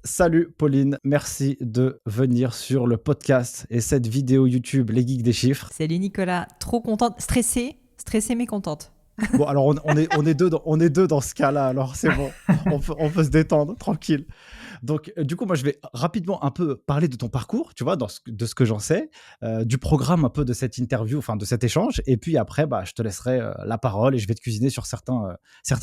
Salut Pauline, merci de venir sur le podcast et cette vidéo YouTube Les Geeks des Chiffres. Salut Nicolas, trop contente, stressée mais contente. Bon, alors on est deux dans ce cas-là, alors c'est bon, on peut se détendre, tranquille. Donc, du coup, moi, je vais rapidement un peu parler de ton parcours, tu vois, de ce que j'en sais, du programme un peu de cette interview, enfin de cet échange, et puis après, je te laisserai la parole et je vais te cuisiner sur certains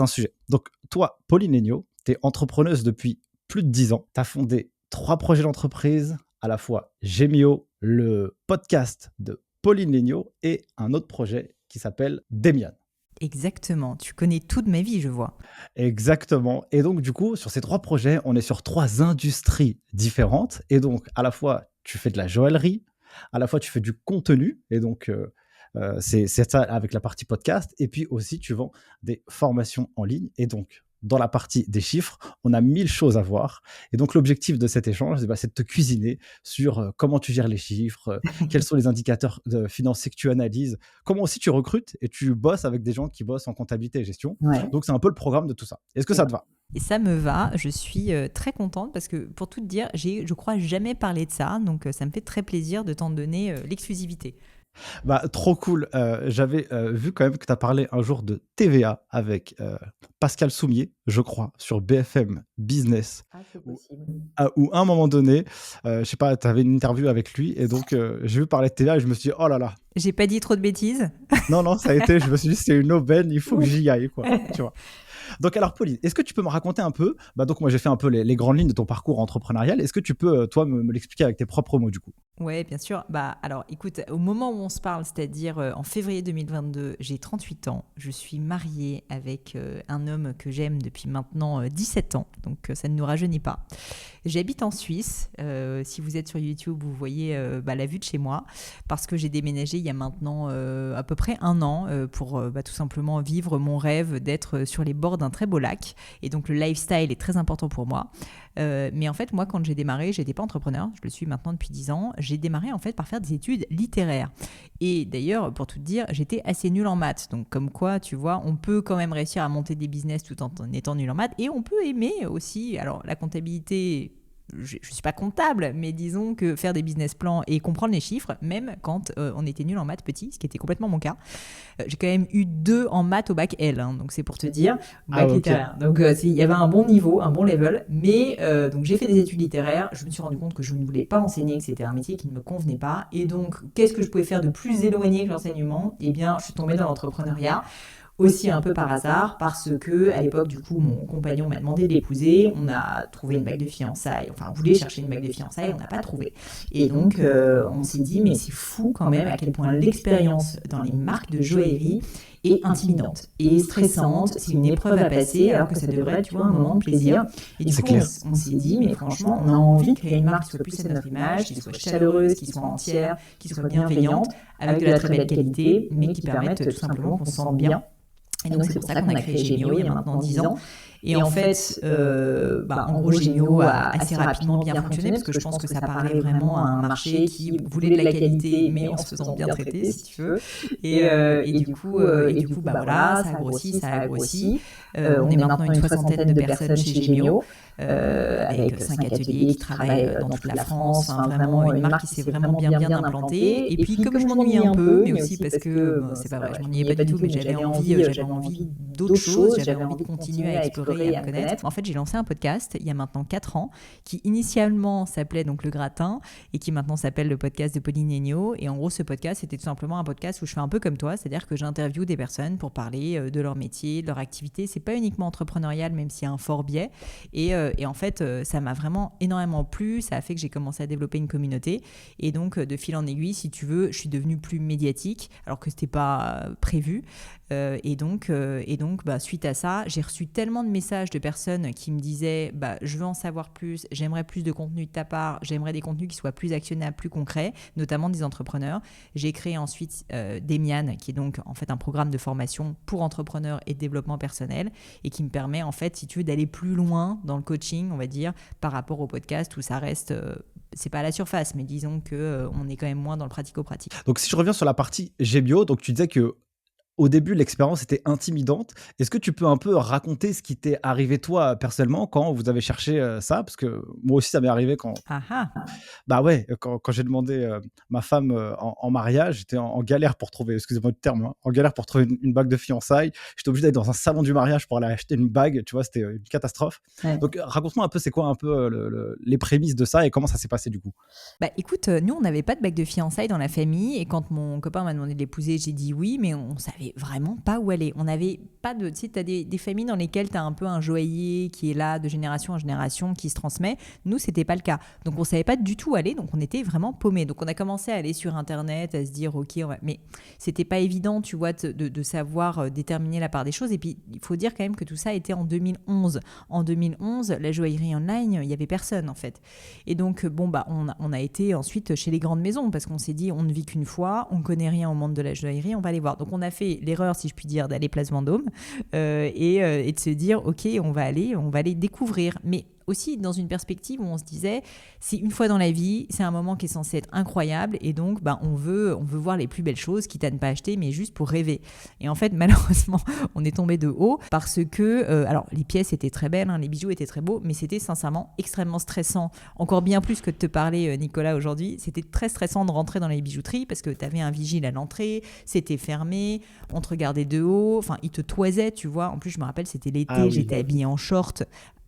sujets. Donc, toi, Pauline Legnaud, tu es entrepreneuse depuis plus de 10 ans, tu as fondé 3 projets d'entreprise, à la fois Gemio, le podcast de Pauline Legnaud, et un autre projet qui s'appelle Demian. Exactement, tu connais tout de ma vie, je vois. Exactement. Et donc, du coup, sur ces 3 projets, on est sur 3 industries différentes. Et donc, à la fois, tu fais de la joaillerie, à la fois, tu fais du contenu. Et donc, c'est ça avec la partie podcast. Et puis aussi, tu vends des formations en ligne. Et donc, dans la partie des chiffres, on a 1000 choses à voir. Et donc, l'objectif de cet échange, c'est de te cuisiner sur comment tu gères les chiffres, quels sont les indicateurs financiers que tu analyses, comment aussi tu recrutes et tu bosses avec des gens qui bossent en comptabilité et gestion. Ouais. Donc, c'est un peu le programme de tout ça. Est-ce que ça te va? Et ça me va, je suis très contente parce que pour tout te dire, j'ai, je crois, jamais parlé de ça, donc ça me fait très plaisir de t'en donner l'exclusivité. Trop cool. J'avais vu quand même que tu as parlé un jour de TVA avec Pascal Soumier, je crois, sur BFM Business. Ah, c'est Où, possible. où à un moment donné, je sais pas, tu avais une interview avec lui et donc j'ai vu parler de TVA et je me suis dit, oh là là, J'ai pas dit trop de bêtises. non, ça a été, je me suis dit, c'est une aubaine, il faut que j'y aille, quoi. Tu vois. Donc alors Pauline, est-ce que tu peux me raconter un peu, donc moi j'ai fait un peu les grandes lignes de ton parcours entrepreneurial, est-ce que tu peux toi me l'expliquer avec tes propres mots du coup? Ouais, bien sûr. Alors, écoute, au moment où on se parle, c'est-à-dire en février 2022, j'ai 38 ans. Je suis mariée avec un homme que j'aime depuis maintenant 17 ans. Donc, ça ne nous rajeunit pas. J'habite en Suisse. Si vous êtes sur YouTube, vous voyez la vue de chez moi. Parce que j'ai déménagé il y a maintenant à peu près un an pour tout simplement vivre mon rêve d'être sur les bords d'un très beau lac. Et donc, le lifestyle est très important pour moi. Mais en fait, moi, quand j'ai démarré, j'étais pas entrepreneur. Je le suis maintenant depuis 10 ans. J'ai démarré en fait par faire des études littéraires. Et d'ailleurs, pour tout te dire, j'étais assez nulle en maths. Donc, comme quoi, tu vois, on peut quand même réussir à monter des business tout en étant nul en maths. Et on peut aimer aussi. Alors, la comptabilité, je ne suis pas comptable, mais disons que faire des business plans et comprendre les chiffres, même quand on était nul en maths petit, ce qui était complètement mon cas. J'ai quand même eu 2 en maths au bac L, hein, donc c'est pour te dire, bac Ok. littéraire. Donc il y avait un bon niveau, un bon level, mais donc j'ai fait des études littéraires, je me suis rendu compte que je ne voulais pas enseigner, que c'était un métier qui ne me convenait pas, et donc qu'est-ce que je pouvais faire de plus éloigné que l'enseignement? Eh bien, je suis tombée dans l'entrepreneuriat. Aussi un peu par hasard, parce que à l'époque, du coup, mon compagnon m'a demandé de l'épouser. On a trouvé une bague de fiançailles, enfin, on voulait chercher une bague de fiançailles, on n'a pas trouvé. Et donc, on s'est dit, mais c'est fou quand même à quel point l'expérience dans les marques de joaillerie est intimidante et stressante. C'est une épreuve à passer, alors que ça devrait être, tu vois, un moment de plaisir. Et du C'est coup, clair. on s'est dit, mais franchement, on a envie de créer une marque qui soit plus à notre image, qui soit chaleureuse, qui soit entière, qui soit bienveillante, avec de la très belle qualité, mais qui permette tout simplement qu'on se sente bien. Et donc, c'est pour ça qu'on a créé Gemio il y a maintenant 10 ans. Et en fait, en gros, Gemio a assez rapidement bien fonctionné parce que je pense que ça parlait vraiment à un marché qui voulait de la qualité, mais en se faisant bien traiter, si tu veux. Et du coup, voilà, ça a grossi, ça a grossi. On est maintenant une soixantaine de personnes chez Gemio, avec 5 ateliers qui travaillent dans toute la France. Enfin, vraiment une marque qui s'est vraiment bien implantée. Et puis, comme je m'ennuyais un peu, mais aussi parce que, c'est pas vrai, je m'ennuyais pas du tout, mais j'avais envie d'autres choses, j'avais envie de continuer à explorer et à me connaître. En fait, j'ai lancé un podcast il y a maintenant 4 ans qui initialement s'appelait donc Le Gratin et qui maintenant s'appelle le podcast de Pauline Legnaud. Et en gros, ce podcast, c'était tout simplement un podcast où je fais un peu comme toi, c'est-à-dire que j'interviewe des personnes pour parler de leur métier, de leur activité. C'est pas uniquement entrepreneurial, même s'il y a un fort biais. Et en fait, ça m'a vraiment énormément plu. Ça a fait que j'ai commencé à développer une communauté. Et donc, de fil en aiguille, si tu veux, je suis devenue plus médiatique, alors que c'était pas prévu. Et donc, suite à ça, j'ai reçu tellement de messages de personnes qui me disaient je veux en savoir plus, j'aimerais plus de contenu de ta part, j'aimerais des contenus qui soient plus actionnables, plus concrets, notamment des entrepreneurs. J'ai créé ensuite Demian, qui est donc en fait un programme de formation pour entrepreneurs et de développement personnel et qui me permet en fait, si tu veux, d'aller plus loin dans le coaching, on va dire, par rapport au podcast où ça reste... c'est pas à la surface, mais disons qu'on est quand même moins dans le pratico-pratique. Donc si je reviens sur la partie Gemio, donc tu disais que au début, l'expérience était intimidante. Est-ce que tu peux un peu raconter ce qui t'est arrivé toi, personnellement, quand vous avez cherché, ça? Parce que moi aussi ça m'est arrivé quand Ah ah! bah, ouais, quand j'ai demandé, ma femme, en mariage, j'étais en galère pour trouver, excusez-moi du terme, hein, en galère pour trouver une bague de fiançailles. J'étais obligé d'aller dans un salon du mariage pour aller acheter une bague, tu vois? C'était, une catastrophe. Ouais. Donc, raconte-moi un peu, c'est quoi un peu, les prémices de ça et comment ça s'est passé du coup? Bah écoute, nous on n'avait pas de bague de fiançailles dans la famille et quand mon copain m'a demandé de l'épouser, j'ai dit oui, mais on savait vraiment pas où aller. On n'avait pas de, tu sais, t'as des familles dans lesquelles t'as un peu un joaillier qui est là de génération en génération, qui se transmet. Nous, c'était pas le cas. Donc on savait pas du tout où aller, donc on était vraiment paumés. Donc on a commencé à aller sur Internet, à se dire ok, mais c'était pas évident, tu vois, de savoir déterminer la part des choses. Et puis il faut dire quand même que tout ça était en 2011. En 2011, la joaillerie online, il y avait personne en fait. Et donc, bon, bah, on a été ensuite chez les grandes maisons parce qu'on s'est dit, on ne vit qu'une fois, on ne connaît rien au monde de la joaillerie, on va aller voir. Donc, on a fait l'erreur, si je puis dire, d'aller Place Vendôme et de se dire, OK, on va aller découvrir. Mais aussi dans une perspective où on se disait, c'est une fois dans la vie, c'est un moment qui est censé être incroyable et donc bah, on veut voir les plus belles choses, quitte à ne pas acheter, mais juste pour rêver. Et en fait, malheureusement, on est tombé de haut parce que, alors les pièces étaient très belles, hein, les bijoux étaient très beaux, mais c'était sincèrement extrêmement stressant. Encore bien plus que de te parler, Nicolas, aujourd'hui, c'était très stressant de rentrer dans les bijouteries parce que tu avais un vigile à l'entrée, c'était fermé, on te regardait de haut, enfin, il te toisait, tu vois. En plus, je me rappelle, c'était Ah l'été, oui. j'étais habillée en short,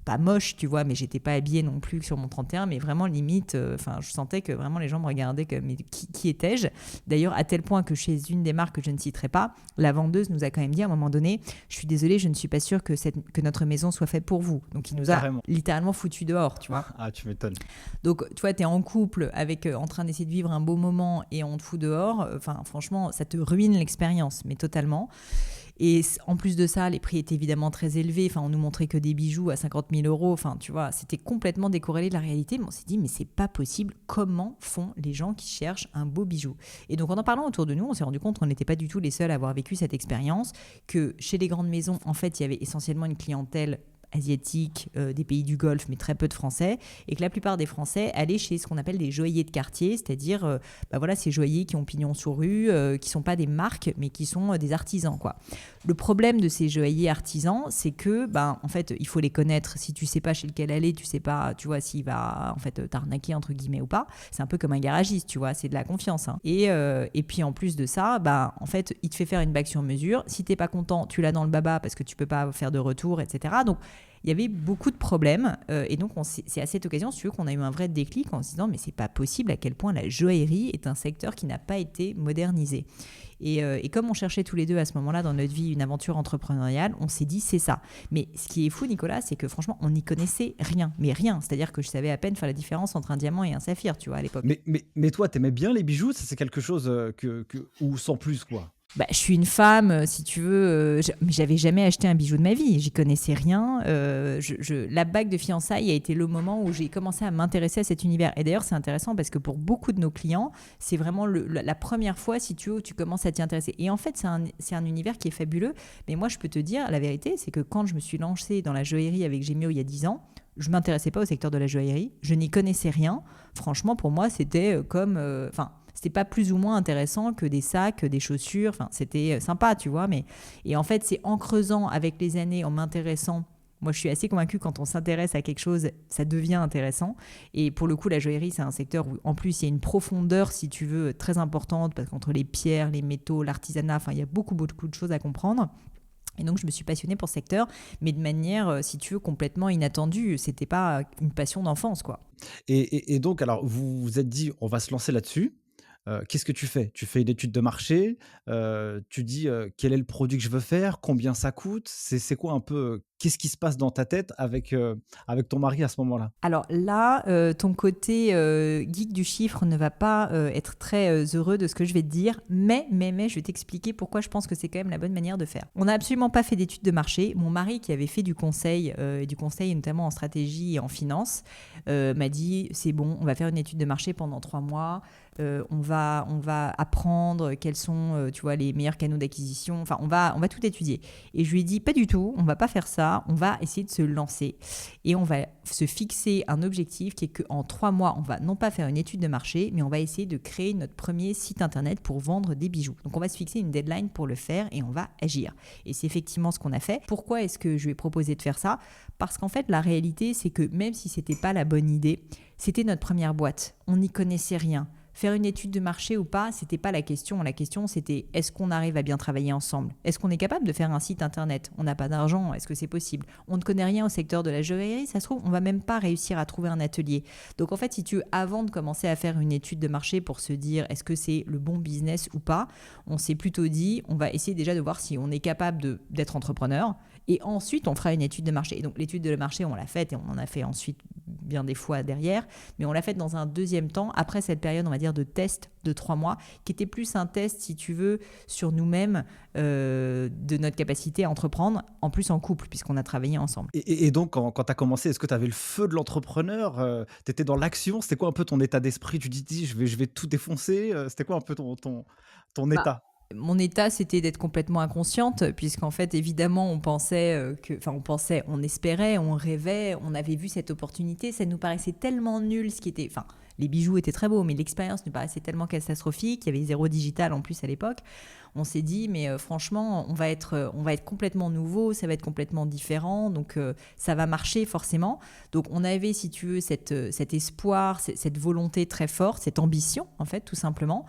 pas moche, tu vois, mais j'étais pas habillée non plus sur mon 31, mais vraiment limite, enfin, je sentais que vraiment les gens me regardaient comme, mais qui étais-je? D'ailleurs, à tel point que chez une des marques que je ne citerai pas, la vendeuse nous a quand même dit à un moment donné, je suis désolée, je ne suis pas sûre que notre maison soit faite pour vous. Donc, il nous a Carrément. littéralement foutu dehors, tu vois. Ah, tu m'étonnes. Donc, tu vois, tu es en couple avec, en train d'essayer de vivre un beau moment et on te fout dehors. Enfin, franchement, ça te ruine l'expérience, mais totalement. Et en plus de ça, les prix étaient évidemment très élevés. Enfin, on nous montrait que des bijoux à 50 000 euros. Enfin, tu vois, c'était complètement décorrélé de la réalité. Mais on s'est dit, mais c'est pas possible. Comment font les gens qui cherchent un beau bijou? Et donc, en parlant autour de nous, on s'est rendu compte qu'on n'était pas du tout les seuls à avoir vécu cette expérience. Que chez les grandes maisons, en fait, il y avait essentiellement une clientèle asiatiques, des pays du Golfe, mais très peu de Français, et que la plupart des Français allaient chez ce qu'on appelle des joailliers de quartier, c'est-à-dire bah voilà, ces joailliers qui ont pignon sur rue, qui ne sont pas des marques, mais qui sont des artisans, quoi. Le problème de ces joailliers artisans, c'est que, ben, en fait, il faut les connaître. Si tu ne sais pas chez lequel aller, tu ne sais pas, tu vois, s'il va en fait t'arnaquer, entre guillemets, ou pas. C'est un peu comme un garagiste, tu vois, c'est de la confiance, hein. Et puis en plus de ça, ben, en fait, il te fait faire une bague sur mesure. Si tu n'es pas content, tu l'as dans le baba parce que tu ne peux pas faire de retour, etc. Donc, il y avait beaucoup de problèmes et donc c'est à cette occasion, si tu veux, qu'on a eu un vrai déclic en se disant mais c'est pas possible à quel point la joaillerie est un secteur qui n'a pas été modernisé. Et comme on cherchait tous les deux à ce moment-là dans notre vie une aventure entrepreneuriale, on s'est dit c'est ça. Mais ce qui est fou, Nicolas, c'est que franchement on n'y connaissait rien, mais rien. C'est-à-dire que je savais à peine faire la différence entre un diamant et un saphir, tu vois, à l'époque. Mais toi, t'aimais bien les bijoux? Ça, c'est quelque chose, ou sans plus, quoi? Bah, je suis une femme, si tu veux, mais j'avais jamais acheté un bijou de ma vie, j'y connaissais rien. La bague de fiançailles a été le moment où j'ai commencé à m'intéresser à cet univers. Et d'ailleurs, c'est intéressant parce que pour beaucoup de nos clients, c'est vraiment la première fois, si tu veux, où tu commences à t'y intéresser. Et en fait, c'est un univers qui est fabuleux. Mais moi, je peux te dire, la vérité, c'est que quand je me suis lancée dans la joaillerie avec Gemio il y a 10 ans, je ne m'intéressais pas au secteur de la joaillerie, je n'y connaissais rien. Franchement, pour moi, c'était comme... c'était pas plus ou moins intéressant que des sacs, des chaussures. Enfin, c'était sympa, tu vois. Et en fait, c'est en creusant avec les années, en m'intéressant. Moi, je suis assez convaincue quand on s'intéresse à quelque chose, ça devient intéressant. Et pour le coup, la joaillerie, c'est un secteur où, en plus, il y a une profondeur, si tu veux, très importante, parce qu'entre les pierres, les métaux, l'artisanat, enfin, il y a beaucoup, beaucoup de choses à comprendre. Et donc, je me suis passionnée pour ce secteur, mais de manière, si tu veux, complètement inattendue. C'était pas une passion d'enfance, quoi. Et donc, alors, vous vous êtes dit: «On va se lancer là-dessus». Qu'est-ce que tu fais? Tu fais une étude de marché, tu dis, «Quel est le produit que je veux faire? Combien ça coûte?» C'est quoi un peu, qu'est-ce qui se passe dans ta tête avec ton mari à ce moment-là? Alors là, ton côté geek du chiffre ne va pas être très heureux de ce que je vais te dire, mais je vais t'expliquer pourquoi je pense que c'est quand même la bonne manière de faire. On n'a absolument pas fait d'études de marché. Mon mari, qui avait fait du conseil notamment en stratégie et en finance, m'a dit c'est bon, on va faire une étude de marché pendant 3 mois. On va apprendre quels sont tu vois, les meilleurs canaux d'acquisition. Enfin, on va tout étudier. Et je lui ai dit pas du tout, on va pas faire ça. ça, on va essayer de se lancer et on va se fixer un objectif qui est qu'en 3 mois, on va non pas faire une étude de marché, mais on va essayer de créer notre premier site internet pour vendre des bijoux. Donc on va se fixer une deadline pour le faire et on va agir. Et c'est effectivement ce qu'on a fait. Pourquoi est-ce que je lui ai proposé de faire ça ? Parce qu'en fait, la réalité, c'est que même si c'était pas la bonne idée, c'était notre première boîte. On n'y connaissait rien. Faire une étude de marché ou pas, c'était pas la question. La question, c'était est-ce qu'on arrive à bien travailler ensemble ? Est-ce qu'on est capable de faire un site internet ? On n'a pas d'argent, est-ce que c'est possible ? On ne connaît rien au secteur de la joaillerie, ça se trouve, on va même pas réussir à trouver un atelier. Donc en fait, si tu avant de commencer à faire une étude de marché pour se dire est-ce que c'est le bon business ou pas, on s'est plutôt dit on va essayer déjà de voir si on est capable d'être entrepreneur et ensuite on fera une étude de marché. Et donc l'étude de marché, on l'a faite et on en a fait ensuite bien des fois derrière, mais on l'a faite dans un deuxième temps, après cette période, on va dire, de test de 3 mois, qui était plus un test, si tu veux, sur nous-mêmes, de notre capacité à entreprendre, en plus en couple, puisqu'on a travaillé ensemble. Et donc, quand tu as commencé, est-ce que tu avais le feu de l'entrepreneur? Tu étais dans l'action? C'était quoi un peu ton état d'esprit? Tu dis, je vais tout défoncer. C'était quoi un peu ton Bah, état? mon état, c'était d'être complètement inconsciente, puisqu'en fait, évidemment, on pensait on espérait, on rêvait, on avait vu cette opportunité, ça nous paraissait tellement nul, les bijoux étaient très beaux, mais l'expérience nous paraissait tellement catastrophique, il y avait zéro digital en plus à l'époque. On s'est dit, mais franchement, on va être complètement nouveau, ça va être complètement différent, donc ça va marcher forcément. Donc on avait, si tu veux, cet espoir, cette volonté très forte, cette ambition, en fait, tout simplement.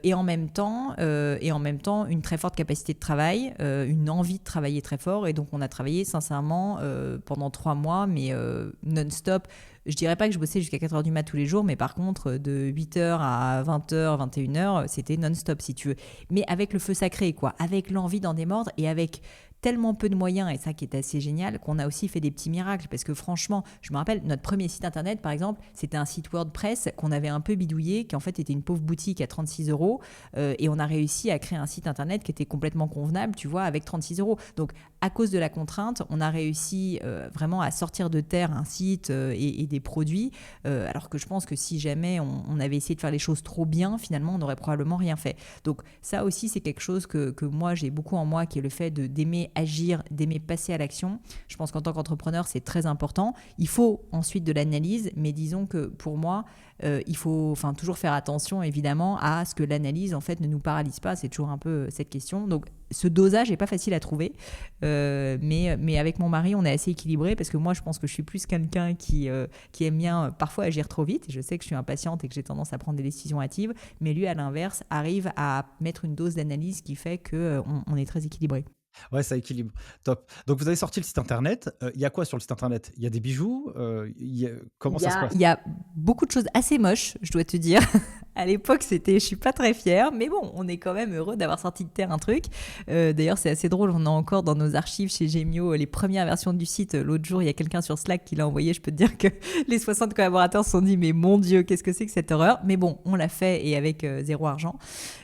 Et en même temps, une très forte capacité de travail, une envie de travailler très fort. Et donc, on a travaillé sincèrement pendant 3 mois, mais non-stop. Je dirais pas que je bossais jusqu'à 4 heures du mat tous les jours, mais par contre, de 8 heures à 20 heures, 21 heures, c'était non-stop, si tu veux. Mais avec le feu sacré, quoi, avec l'envie d'en démordre et avec tellement peu de moyens, et ça qui est assez génial, qu'on a aussi fait des petits miracles. Parce que franchement, je me rappelle, notre premier site internet, par exemple, c'était un site WordPress qu'on avait un peu bidouillé, qui en fait était une pauvre boutique à 36 euros. Et on a réussi à créer un site internet qui était complètement convenable, tu vois, avec 36 euros. Donc, à cause de la contrainte, on a réussi vraiment à sortir de terre un site et des produits. Alors que je pense que si jamais on avait essayé de faire les choses trop bien, finalement, on n'aurait probablement rien fait. Donc, ça aussi, c'est quelque chose que moi, j'ai beaucoup en moi, qui est le fait d'aimer agir, d'aimer passer à l'action. Je pense qu'en tant qu'entrepreneur, c'est très important. Il faut ensuite de l'analyse, mais disons que pour moi, il faut toujours faire attention, évidemment, à ce que l'analyse, en fait, ne nous paralyse pas. C'est toujours un peu cette question. Donc, ce dosage n'est pas facile à trouver, mais avec mon mari, on est assez équilibré parce que moi, je pense que je suis plus quelqu'un qui aime bien parfois agir trop vite. Je sais que je suis impatiente et que j'ai tendance à prendre des décisions hâtives, mais lui, à l'inverse, arrive à mettre une dose d'analyse qui fait qu'on est très équilibré. Ouais, ça équilibre. Top. Donc, vous avez sorti le site internet. Il y a quoi sur le site internet? Il y a des bijoux? Comment Il y ça se a, passe? il y a beaucoup de choses assez moches, je dois te dire. À l'époque, je suis pas très fière, mais bon, on est quand même heureux d'avoir sorti de terre un truc. D'ailleurs, c'est assez drôle, on a encore dans nos archives chez Gemio les premières versions du site. L'autre jour, il y a quelqu'un sur Slack qui l'a envoyé. Je peux te dire que les 60 collaborateurs se sont dit, mais mon Dieu, qu'est-ce que c'est que cette horreur? Mais bon, on l'a fait et avec zéro argent.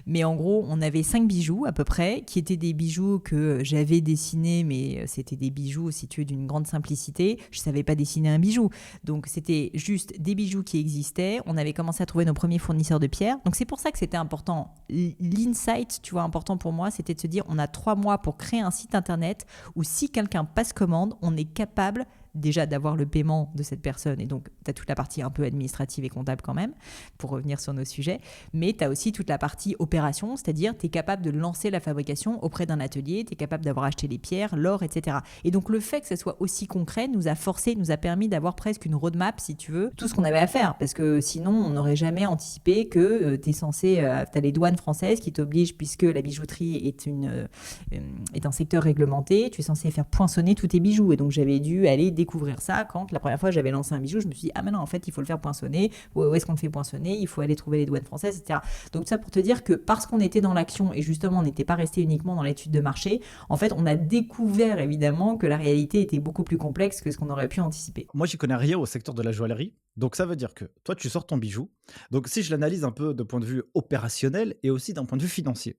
Mais en gros, on avait 5 bijoux à peu près, qui étaient des bijoux que j'avais dessinés, mais c'était des bijoux, si tu veux, d'une grande simplicité. Je savais pas dessiner un bijou. Donc, c'était juste des bijoux qui existaient. On avait commencé à trouver nos premiers fournisseurs de pierres. Donc, c'est pour ça que c'était important. L'insight, tu vois, important pour moi, c'était de se dire, on a 3 mois pour créer un site internet où si quelqu'un passe commande, on est capable déjà d'avoir le paiement de cette personne. Et donc, tu as toute la partie un peu administrative et comptable quand même, pour revenir sur nos sujets. Mais tu as aussi toute la partie opération, c'est-à-dire tu es capable de lancer la fabrication auprès d'un atelier, tu es capable d'avoir acheté les pierres, l'or, etc. Et donc, le fait que ça soit aussi concret nous a permis d'avoir presque une roadmap, si tu veux, tout ce qu'on avait à faire. Parce que sinon, on n'aurait jamais anticipé que tu es censé, tu as les douanes françaises qui t'obligent, puisque la bijouterie est un secteur réglementé, tu es censé faire poinçonner tous tes bijoux. Et donc, j'avais dû aller découvrir ça quand la première fois j'avais lancé un bijou, je me suis dit ah mais non, en fait il faut le faire poinçonner, où est-ce qu'on le fait poinçonner, il faut aller trouver les douanes françaises, etc. Donc ça pour te dire que parce qu'on était dans l'action et justement on n'était pas resté uniquement dans l'étude de marché, en fait on a découvert évidemment que la réalité était beaucoup plus complexe que ce qu'on aurait pu anticiper. Moi, j'y connais rien au secteur de la joaillerie. Donc, ça veut dire que toi, tu sors ton bijou. Donc, si je l'analyse un peu de point de vue opérationnel et aussi d'un point de vue financier.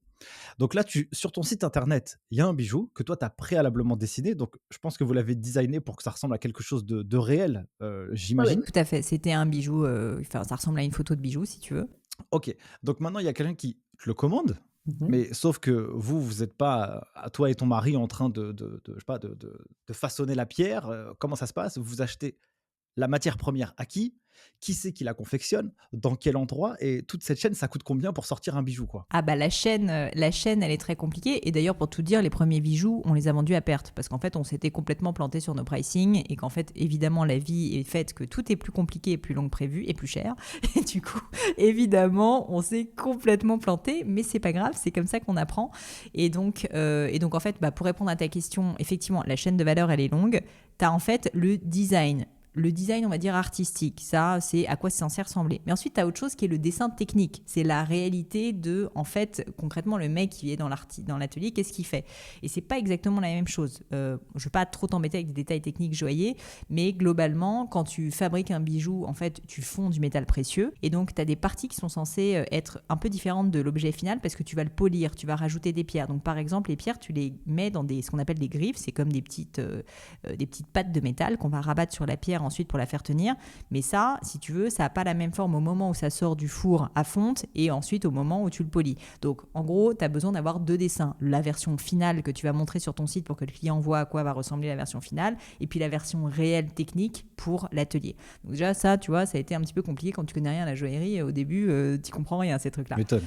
Donc là, sur ton site internet, il y a un bijou que toi, tu as préalablement dessiné. Donc, je pense que vous l'avez designé pour que ça ressemble à quelque chose de réel, Oui, j'imagine. tout à fait. C'était un bijou, ça ressemble à une photo de bijou si tu veux. Ok. Donc maintenant, il y a quelqu'un qui te le commande. Mhm. Mais sauf que vous êtes pas, à toi et ton mari, en train je sais pas, de façonner la pierre. Comment ça se passe? Vous achetez la matière première à qui? Qui c'est qui la confectionne? Dans quel endroit? Et toute cette chaîne, ça coûte combien pour sortir un bijou, quoi? Ah bah la chaîne, elle est très compliquée. Et d'ailleurs, pour tout dire, les premiers bijoux, on les a vendus à perte. Parce qu'en fait, on s'était complètement planté sur nos pricing. Et qu'en fait, évidemment, la vie est faite que tout est plus compliqué et plus long que prévu et plus cher. Et du coup, évidemment, on s'est complètement planté. Mais c'est pas grave, c'est comme ça qu'on apprend. Et donc en fait, bah, pour répondre à ta question, effectivement, la chaîne de valeur, elle est longue. Tu as en fait le design. Le design, on va dire artistique, ça, c'est à quoi c'est censé ressembler. Mais ensuite, tu as autre chose qui est le dessin technique. C'est la réalité de, en fait, concrètement, le mec qui est dans l'atelier, qu'est-ce qu'il fait? Et c'est pas exactement la même chose. Je vais pas trop t'embêter avec des détails techniques joyeux, mais globalement, quand tu fabriques un bijou, en fait, tu fonds du métal précieux. Et donc, tu as des parties qui sont censées être un peu différentes de l'objet final parce que tu vas le polir, tu vas rajouter des pierres. Donc, par exemple, les pierres, tu les mets dans ce qu'on appelle des griffes. C'est comme des petites pattes de métal qu'on va rabattre sur la pierre ensuite pour la faire tenir. Mais ça, si tu veux, ça n'a pas la même forme au moment où ça sort du four à fonte et ensuite au moment où tu le polis. Donc, en gros, tu as besoin d'avoir 2 dessins. La version finale que tu vas montrer sur ton site pour que le client voit à quoi va ressembler la version finale et puis la version réelle technique pour l'atelier. Donc déjà, ça, tu vois, ça a été un petit peu compliqué quand tu connais rien à la joaillerie. Au début, tu comprends rien à ces Tu trucs-là. m'étonnes.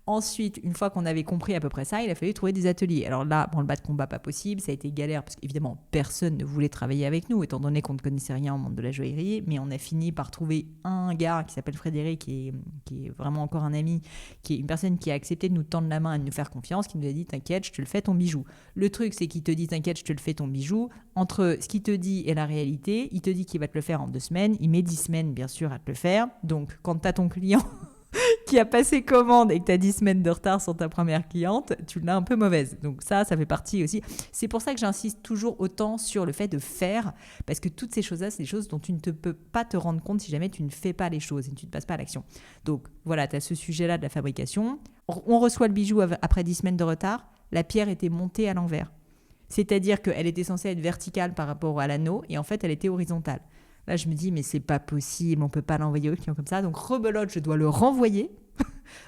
Ensuite, une fois qu'on avait compris à peu près ça, il a fallu trouver des ateliers. Alors là, le bas de combat, pas possible, ça a été galère parce qu'évidemment, personne ne voulait travailler avec nous, étant donné qu'on ne connaissait rien au monde de la joaillerie. Mais on a fini par trouver un gars qui s'appelle Frédéric, qui est vraiment encore un ami, qui est une personne qui a accepté de nous tendre la main et de nous faire confiance, qui nous a dit t'inquiète, je te le fais ton bijou. Le truc, c'est qu'il te dit t'inquiète, je te le fais ton bijou. Entre ce qu'il te dit et la réalité, il te dit qu'il va te le faire en 2 semaines, il met 10 semaines bien sûr à te le faire. Donc quand t'as ton client qui a passé commande et que tu as 10 semaines de retard sur ta première cliente, tu l'as un peu mauvaise. Donc ça fait partie aussi. C'est pour ça que j'insiste toujours autant sur le fait de faire, parce que toutes ces choses-là, c'est des choses dont tu ne peux pas te rendre compte si jamais tu ne fais pas les choses et tu ne passes pas à l'action. Donc voilà, tu as ce sujet-là de la fabrication. On reçoit le bijou après 10 semaines de retard. La pierre était montée à l'envers. C'est-à-dire qu'elle était censée être verticale par rapport à l'anneau et en fait, elle était horizontale. Là, je me dis, mais c'est pas possible, on peut pas l'envoyer au client comme ça. Donc, rebelote, je dois le renvoyer.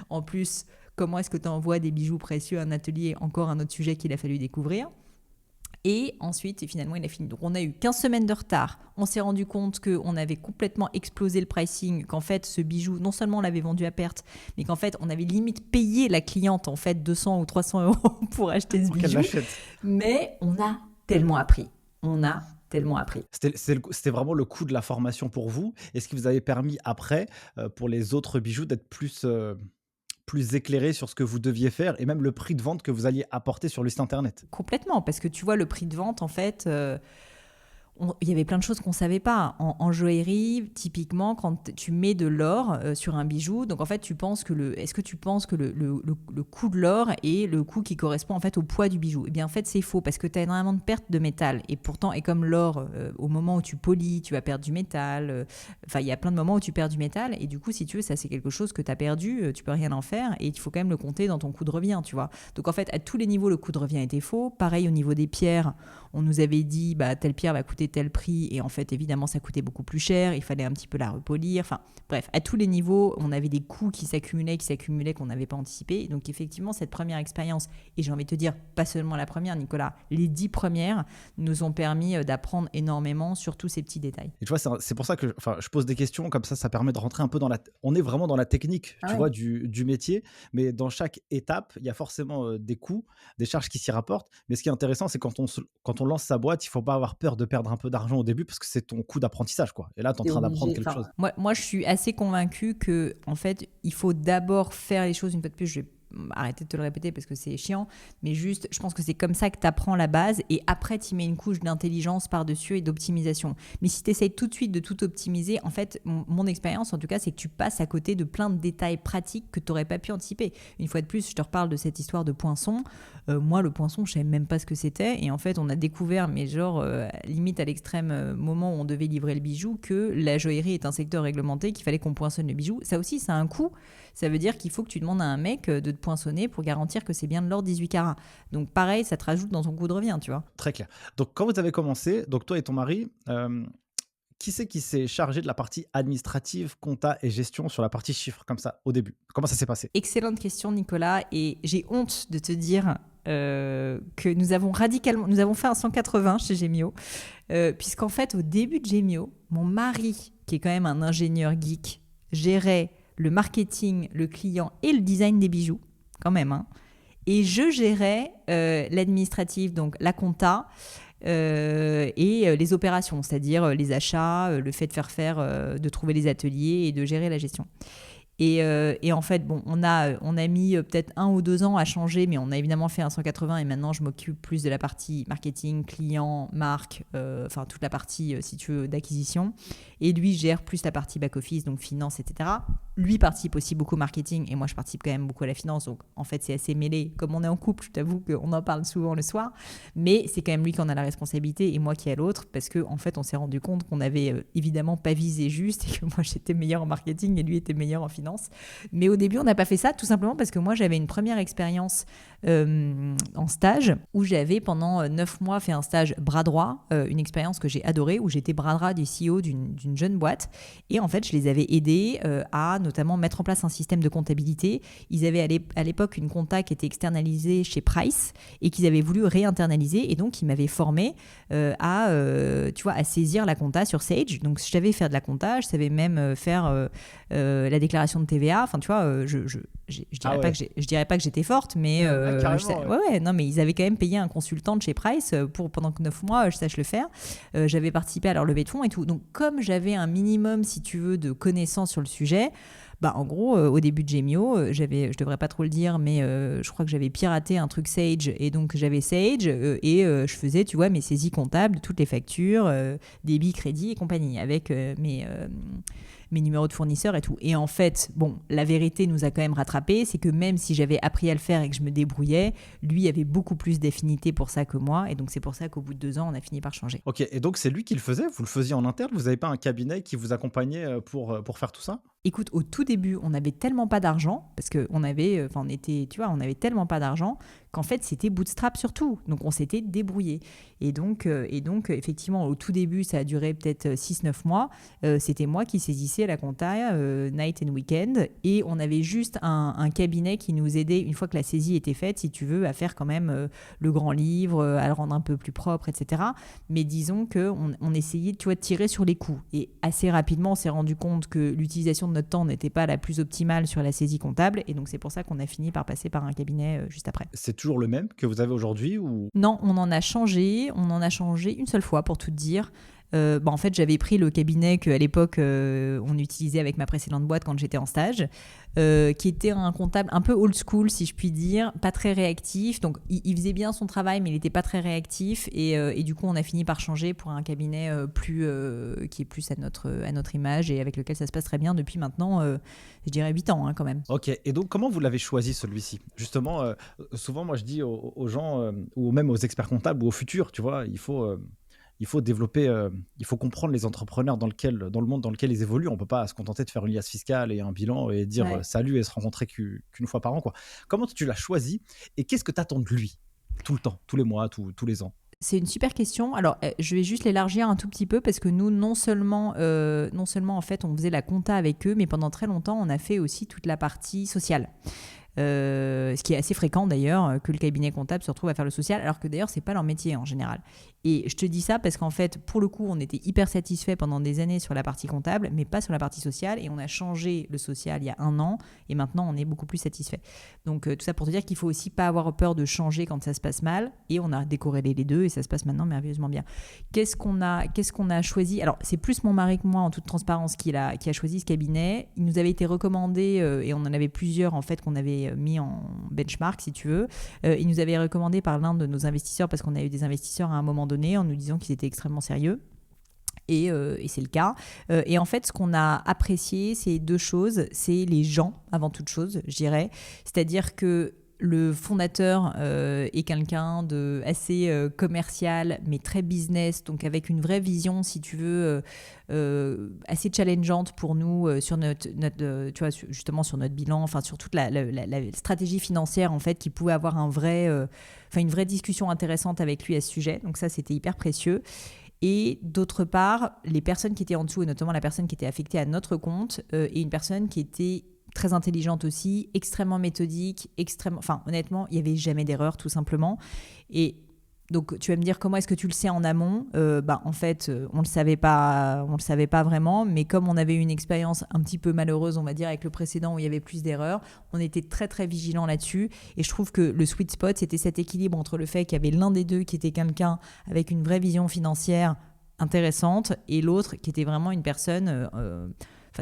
En plus, comment est-ce que tu envoies des bijoux précieux à un atelier? Encore un autre sujet qu'il a fallu découvrir. Et ensuite, finalement, il a fini. Donc, on a eu 15 semaines de retard. On s'est rendu compte qu'on avait complètement explosé le pricing, qu'en fait, ce bijou, non seulement on l'avait vendu à perte, mais qu'en fait, on avait limite payé la cliente, en fait, 200 ou 300 euros pour acheter ce Pour qu'elle bijou. l'achète. Mais on a tellement appris. On a tellement appris. C'était vraiment le coût de la formation pour vous et ce qui vous avait permis après, pour les autres bijoux d'être plus éclairés sur ce que vous deviez faire et même le prix de vente que vous alliez apporter sur le site internet? Complètement, parce que tu vois, le prix de vente, en fait, il y avait plein de choses qu'on ne savait pas. En joaillerie, typiquement, quand tu mets de l'or sur un bijou, donc en fait, est-ce que tu penses que le coût de l'or est le coût qui correspond en fait au poids du bijou? Eh bien, en fait, c'est faux parce que tu as énormément de pertes de métal. Et pourtant, et comme l'or, au moment où tu polis, tu vas perdre du métal. Enfin, il y a plein de moments où tu perds du métal. Et du coup, si tu veux, ça, c'est quelque chose que tu as perdu. Tu peux rien en faire. Et il faut quand même le compter dans ton coût de revient, tu vois. Donc, en fait, à tous les niveaux, le coût de revient était faux. Pareil, au niveau des pierres, on nous avait dit, bah, telle pierre va coûter tel prix, et en fait, évidemment, ça coûtait beaucoup plus cher, il fallait un petit peu la repolir, enfin, bref, à tous les niveaux, on avait des coûts qui s'accumulaient, qu'on n'avait pas anticipé. Donc, effectivement, cette première expérience, et j'ai envie de te dire, pas seulement la première, Nicolas, les 10 premières nous ont permis d'apprendre énormément sur tous ces petits détails. Et tu vois, c'est pour ça que je pose des questions, comme ça permet de rentrer un peu on est vraiment dans la technique, Ah tu ouais. vois, du métier, mais dans chaque étape, il y a forcément des coûts, des charges qui s'y rapportent. Mais ce qui est intéressant, c'est quand on lance sa boîte, il faut pas avoir peur de perdre un peu d'argent au début parce que c'est ton coût d'apprentissage, quoi. Et là, tu es en T'es train d'apprendre obligé. quelque chose. Moi, je suis assez convaincue que, en fait, il faut d'abord faire les choses une fois de plus. Je vais arrêter de te le répéter parce que c'est chiant, mais juste, je pense que c'est comme ça que tu apprends la base et après, tu mets une couche d'intelligence par-dessus et d'optimisation. Mais si tu essayes tout de suite de tout optimiser, en fait, mon expérience, en tout cas, c'est que tu passes à côté de plein de détails pratiques que tu n'aurais pas pu anticiper. Une fois de plus, je te reparle de cette histoire de poinçon. Moi, le poinçon, je savais même pas ce que c'était. Et en fait, on a découvert, mais genre, limite à l'extrême moment où on devait livrer le bijou, que la joaillerie est un secteur réglementé, qu'il fallait qu'on poinçonne le bijou. Ça aussi, ça a un coût. Ça veut dire qu'il faut que tu demandes à un mec de te poinçonner pour garantir que c'est bien de l'or 18 carats. Donc pareil, ça te rajoute dans ton coût de revient, tu vois. Très clair. Donc, quand vous avez commencé, donc toi et ton mari, qui c'est qui s'est chargé de la partie administrative, compta et gestion sur la partie chiffres comme ça au début? Comment ça s'est passé? Excellente question, Nicolas. Et j'ai honte de te dire que nous avons fait un 180 chez Gemio, puisqu'en fait, au début de Gemio, mon mari, qui est quand même un ingénieur geek, gérait le marketing, le client et le design des bijoux, quand même, hein. Et je gérais l'administratif, donc la compta, et les opérations, c'est-à-dire les achats, le fait de trouver les ateliers et de gérer la gestion. Et en fait, bon, on a mis peut-être 1 ou 2 ans à changer, mais on a évidemment fait un 180 et maintenant je m'occupe plus de la partie marketing, client, marque, enfin toute la partie, si tu veux, d'acquisition. Et lui gère plus la partie back-office, donc finance, etc. Lui participe aussi beaucoup au marketing et moi je participe quand même beaucoup à la finance. Donc en fait, c'est assez mêlé. Comme on est en couple, je t'avoue qu'on en parle souvent le soir, mais c'est quand même lui qui en a la responsabilité et moi qui ai l'autre parce qu'en fait, on s'est rendu compte qu'on avait évidemment pas visé juste et que moi j'étais meilleure en marketing et lui était meilleur en finance. Mais au début, on n'a pas fait ça tout simplement parce que moi, j'avais une première expérience en stage où j'avais pendant 9 mois fait un stage bras droit, une expérience que j'ai adorée où j'étais bras droit du CEO d'une jeune boîte et en fait, je les avais aidés à notamment mettre en place un système de comptabilité. Ils avaient à l'époque une compta qui était externalisée chez Price et qu'ils avaient voulu réinternaliser et donc ils m'avaient formé à saisir la compta sur Sage. Donc, je savais faire de la compta, je savais même faire la déclaration de TVA. Enfin, tu vois, je dirais pas que j'étais forte, mais non, mais ils avaient quand même payé un consultant de chez Price pour pendant 9 mois, je sache le faire. J'avais participé à leur levée de fonds et tout. Donc, comme j'avais un minimum, si tu veux, de connaissances sur le sujet, bah, en gros, au début de Gemio, je devrais pas trop le dire, mais je crois que j'avais piraté un truc Sage et donc j'avais Sage et je faisais, tu vois, mes saisies comptables, toutes les factures, débit, crédit et compagnie avec mes numéros de fournisseurs et tout. Et en fait, bon, la vérité nous a quand même rattrapés, c'est que même si j'avais appris à le faire et que je me débrouillais, lui avait beaucoup plus d'affinité pour ça que moi. Et donc, c'est pour ça qu'au bout de 2 ans, on a fini par changer. Ok, et donc c'est lui qui le faisait? Vous le faisiez en interne? Vous n'avez pas un cabinet qui vous accompagnait pour faire tout ça? Écoute, au tout début, on n'avait tellement pas d'argent, parce qu'on avait, on avait tellement pas d'argent qu'en fait, c'était bootstrap surtout. Donc, on s'était débrouillé. Et donc, effectivement, au tout début, ça a duré peut-être 6-9 mois. C'était moi qui saisissais la compta night and weekend. Et on avait juste un cabinet qui nous aidait, une fois que la saisie était faite, si tu veux, à faire quand même le grand livre, à le rendre un peu plus propre, etc. Mais disons qu'on essayait, tu vois, de tirer sur les coûts. Et assez rapidement, on s'est rendu compte que l'utilisation de notre temps n'était pas la plus optimale sur la saisie comptable. Et donc, c'est pour ça qu'on a fini par passer par un cabinet juste après. C'est toujours le même que vous avez aujourd'hui ou... Non, on en a changé. On en a changé une seule fois, pour tout te dire. En fait, j'avais pris le cabinet qu'à l'époque, on utilisait avec ma précédente boîte quand j'étais en stage, qui était un comptable un peu old school, si je puis dire, pas très réactif. Donc, il faisait bien son travail, mais il n'était pas très réactif. Et du coup, on a fini par changer pour un cabinet qui est plus à notre image et avec lequel ça se passe très bien depuis maintenant, je dirais 8 ans quand même. Ok, et donc comment vous l'avez choisi celui-ci? Justement, souvent, moi je dis aux gens, ou même aux experts comptables ou aux futurs, tu vois, il faut développer, il faut comprendre les entrepreneurs dans le monde dans lequel ils évoluent. On ne peut pas se contenter de faire une liasse fiscale et un bilan et dire salut et se rencontrer qu'une fois par an, quoi. Comment tu l'as choisi et qu'est-ce que tu attends de lui tout le temps, tous les mois, tous les ans? C'est une super question. Alors, je vais juste l'élargir un tout petit peu parce que nous, non seulement en fait, on faisait la compta avec eux, mais pendant très longtemps, on a fait aussi toute la partie sociale. Ce qui est assez fréquent d'ailleurs, que le cabinet comptable se retrouve à faire le social, alors que d'ailleurs, c'est pas leur métier en général. Et je te dis ça parce qu'en fait, pour le coup, on était hyper satisfaits pendant des années sur la partie comptable, mais pas sur la partie sociale. Et on a changé le social il y a 1 an, et maintenant, on est beaucoup plus satisfaits. Donc, tout ça pour te dire qu'il faut aussi pas avoir peur de changer quand ça se passe mal. Et on a décorrélé les deux, et ça se passe maintenant merveilleusement bien. Qu'est-ce qu'on a choisi? Alors, c'est plus mon mari que moi, en toute transparence, qui a choisi ce cabinet. Il nous avait été recommandé, et on en avait plusieurs, en fait, qu'on avait mis en benchmark, si tu veux. Il nous avait recommandé par l'un de nos investisseurs, parce qu'on a eu des investisseurs à un moment donné, en nous disant qu'ils étaient extrêmement sérieux. Et c'est le cas. Et en fait, ce qu'on a apprécié, c'est 2 choses. C'est les gens, avant toute chose, je dirais. C'est-à-dire que le fondateur est quelqu'un de assez commercial, mais très business, donc avec une vraie vision, si tu veux, assez challengeante pour nous sur notre tu vois, justement sur notre bilan, enfin sur toute la stratégie financière en fait, qui pouvait avoir une vraie discussion intéressante avec lui à ce sujet. Donc ça, c'était hyper précieux. Et d'autre part, les personnes qui étaient en dessous, et notamment la personne qui était affectée à notre compte, et une personne qui était très intelligente aussi, extrêmement méthodique, enfin honnêtement, il n'y avait jamais d'erreur tout simplement. Et donc tu vas me dire comment est-ce que tu le sais en amont. En fait, on le savait pas vraiment, mais comme on avait eu une expérience un petit peu malheureuse, on va dire, avec le précédent où il y avait plus d'erreurs, on était très très vigilants là-dessus. Et je trouve que le sweet spot, c'était cet équilibre entre le fait qu'il y avait l'un des deux qui était quelqu'un avec une vraie vision financière intéressante et l'autre qui était vraiment une personne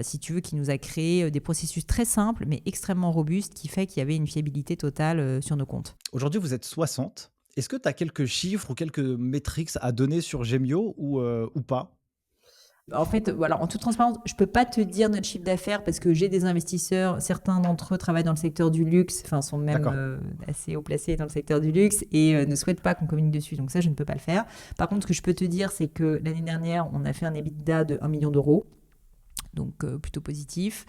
si tu veux, qui nous a créé des processus très simples mais extrêmement robustes qui fait qu'il y avait une fiabilité totale sur nos comptes. Aujourd'hui, vous êtes 60. Est-ce que tu as quelques chiffres ou quelques métriques à donner sur Gemio ou pas? En fait, voilà, en toute transparence, je peux pas te dire notre chiffre d'affaires parce que j'ai des investisseurs, certains d'entre eux travaillent dans le secteur du luxe, enfin sont même assez haut placés dans le secteur du luxe et ne souhaitent pas qu'on communique dessus. Donc ça, je ne peux pas le faire. Par contre, ce que je peux te dire, c'est que l'année dernière, on a fait un EBITDA de 1 million d'euros. Donc plutôt positif.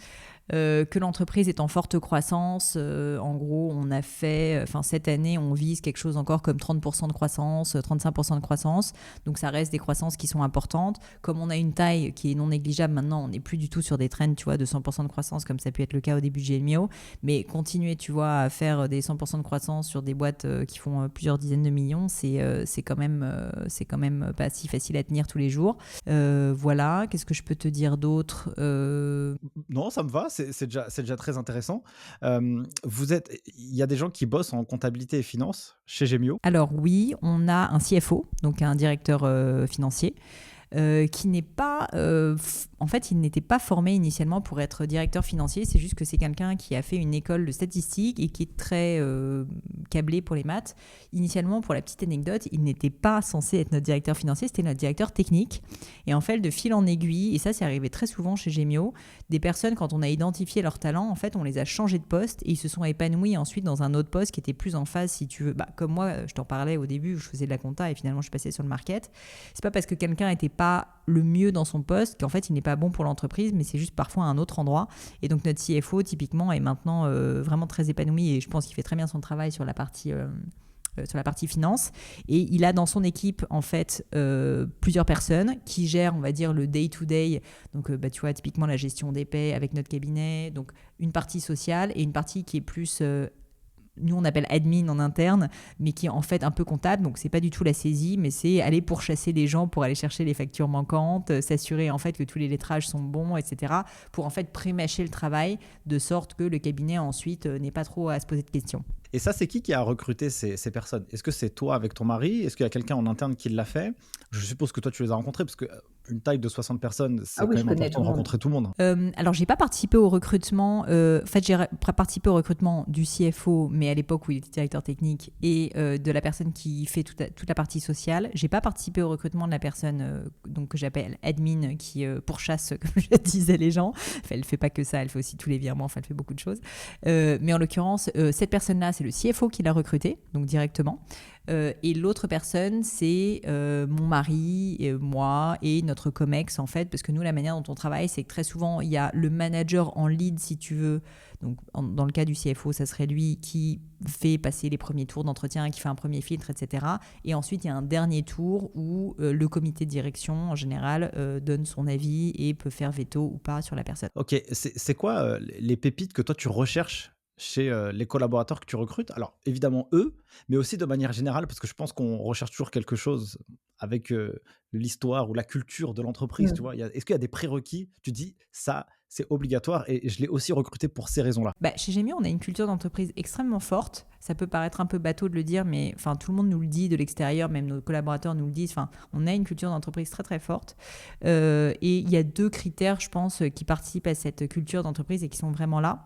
Que l'entreprise est en forte croissance. En gros, on a fait, cette année, on vise quelque chose encore comme 30% de croissance, 35% de croissance. Donc ça reste des croissances qui sont importantes. Comme on a une taille qui est non négligeable maintenant, on n'est plus du tout sur des trends, tu vois, de 100% de croissance comme ça a pu être le cas au début de Gemio. Mais continuer, tu vois, à faire des 100% de croissance sur des boîtes qui font plusieurs dizaines de millions, c'est quand même pas si facile à tenir tous les jours. Voilà. Qu'est-ce que je peux te dire d'autre? Non, ça me va. C'est déjà très intéressant. Il y a des gens qui bossent en comptabilité et finance chez Gemio? Alors oui, on a un CFO, donc un directeur financier, qui n'est pas... en fait, il n'était pas formé initialement pour être directeur financier. C'est juste que c'est quelqu'un qui a fait une école de statistique et qui est très câblé pour les maths. Initialement, pour la petite anecdote, il n'était pas censé être notre directeur financier, c'était notre directeur technique. Et en fait, de fil en aiguille, et ça, c'est arrivé très souvent chez Gemio, des personnes, quand on a identifié leur talent, en fait, on les a changés de poste et ils se sont épanouis ensuite dans un autre poste qui était plus en phase, si tu veux. Comme moi, je t'en parlais au début, je faisais de la compta et finalement, je suis passée sur le market. C'est pas parce que quelqu'un n'était pas le mieux dans son poste qu'en fait, il n'est pas bon pour l'entreprise, mais c'est juste parfois un autre endroit. Et donc, notre CFO, typiquement, est maintenant vraiment très épanoui et je pense qu'il fait très bien son travail sur la partie finance. Et il a dans son équipe, en fait, plusieurs personnes qui gèrent, on va dire, le day-to-day. Donc, tu vois, typiquement, la gestion des paies avec notre cabinet. Donc, une partie sociale et une partie qui est plus... nous on appelle admin en interne, mais qui est en fait un peu comptable, donc c'est pas du tout la saisie, mais c'est aller pourchasser les gens pour aller chercher les factures manquantes, s'assurer en fait que tous les lettrages sont bons, etc., pour en fait pré-mâcher le travail, de sorte que le cabinet ensuite n'ait pas trop à se poser de questions. Et ça, c'est qui a recruté ces personnes? Est-ce que c'est toi avec ton mari? Est-ce qu'il y a quelqu'un en interne qui l'a fait? Je suppose que toi, tu les as rencontrés, parce qu'une taille de 60 personnes, c'est quand même important de rencontrer tout le monde. Alors, j'ai pas participé au recrutement. En fait, j'ai participé au recrutement du CFO, mais à l'époque où il était directeur technique, et de la personne qui fait toute la partie sociale. J'ai pas participé au recrutement de la personne donc, que j'appelle admin, qui pourchasse, comme je disais, les gens. Enfin, elle fait pas que ça, elle fait aussi tous les virements, enfin, elle fait beaucoup de choses. Mais en l'occurrence, cette personne-là, c'est le CFO qui l'a recruté, donc directement. Et l'autre personne, c'est mon mari, et moi et notre COMEX, en fait, parce que nous, la manière dont on travaille, c'est que très souvent, il y a le manager en lead, si tu veux. Donc, dans le cas du CFO, ça serait lui qui fait passer les premiers tours d'entretien, qui fait un premier filtre, etc. Et ensuite, il y a un dernier tour où le comité de direction, en général, donne son avis et peut faire veto ou pas sur la personne. Ok, c'est quoi les pépites que toi, tu recherches chez les collaborateurs que tu recrutes? Alors, évidemment, eux, mais aussi de manière générale, parce que je pense qu'on recherche toujours quelque chose avec l'histoire ou la culture de l'entreprise, tu vois. Est-ce qu'il y a des prérequis? Tu dis, ça, c'est obligatoire et je l'ai aussi recruté pour ces raisons-là. Chez Gemio, on a une culture d'entreprise extrêmement forte. Ça peut paraître un peu bateau de le dire, mais tout le monde nous le dit de l'extérieur, même nos collaborateurs nous le disent. On a une culture d'entreprise très, très forte. Et il y a 2 critères, je pense, qui participent à cette culture d'entreprise et qui sont vraiment là.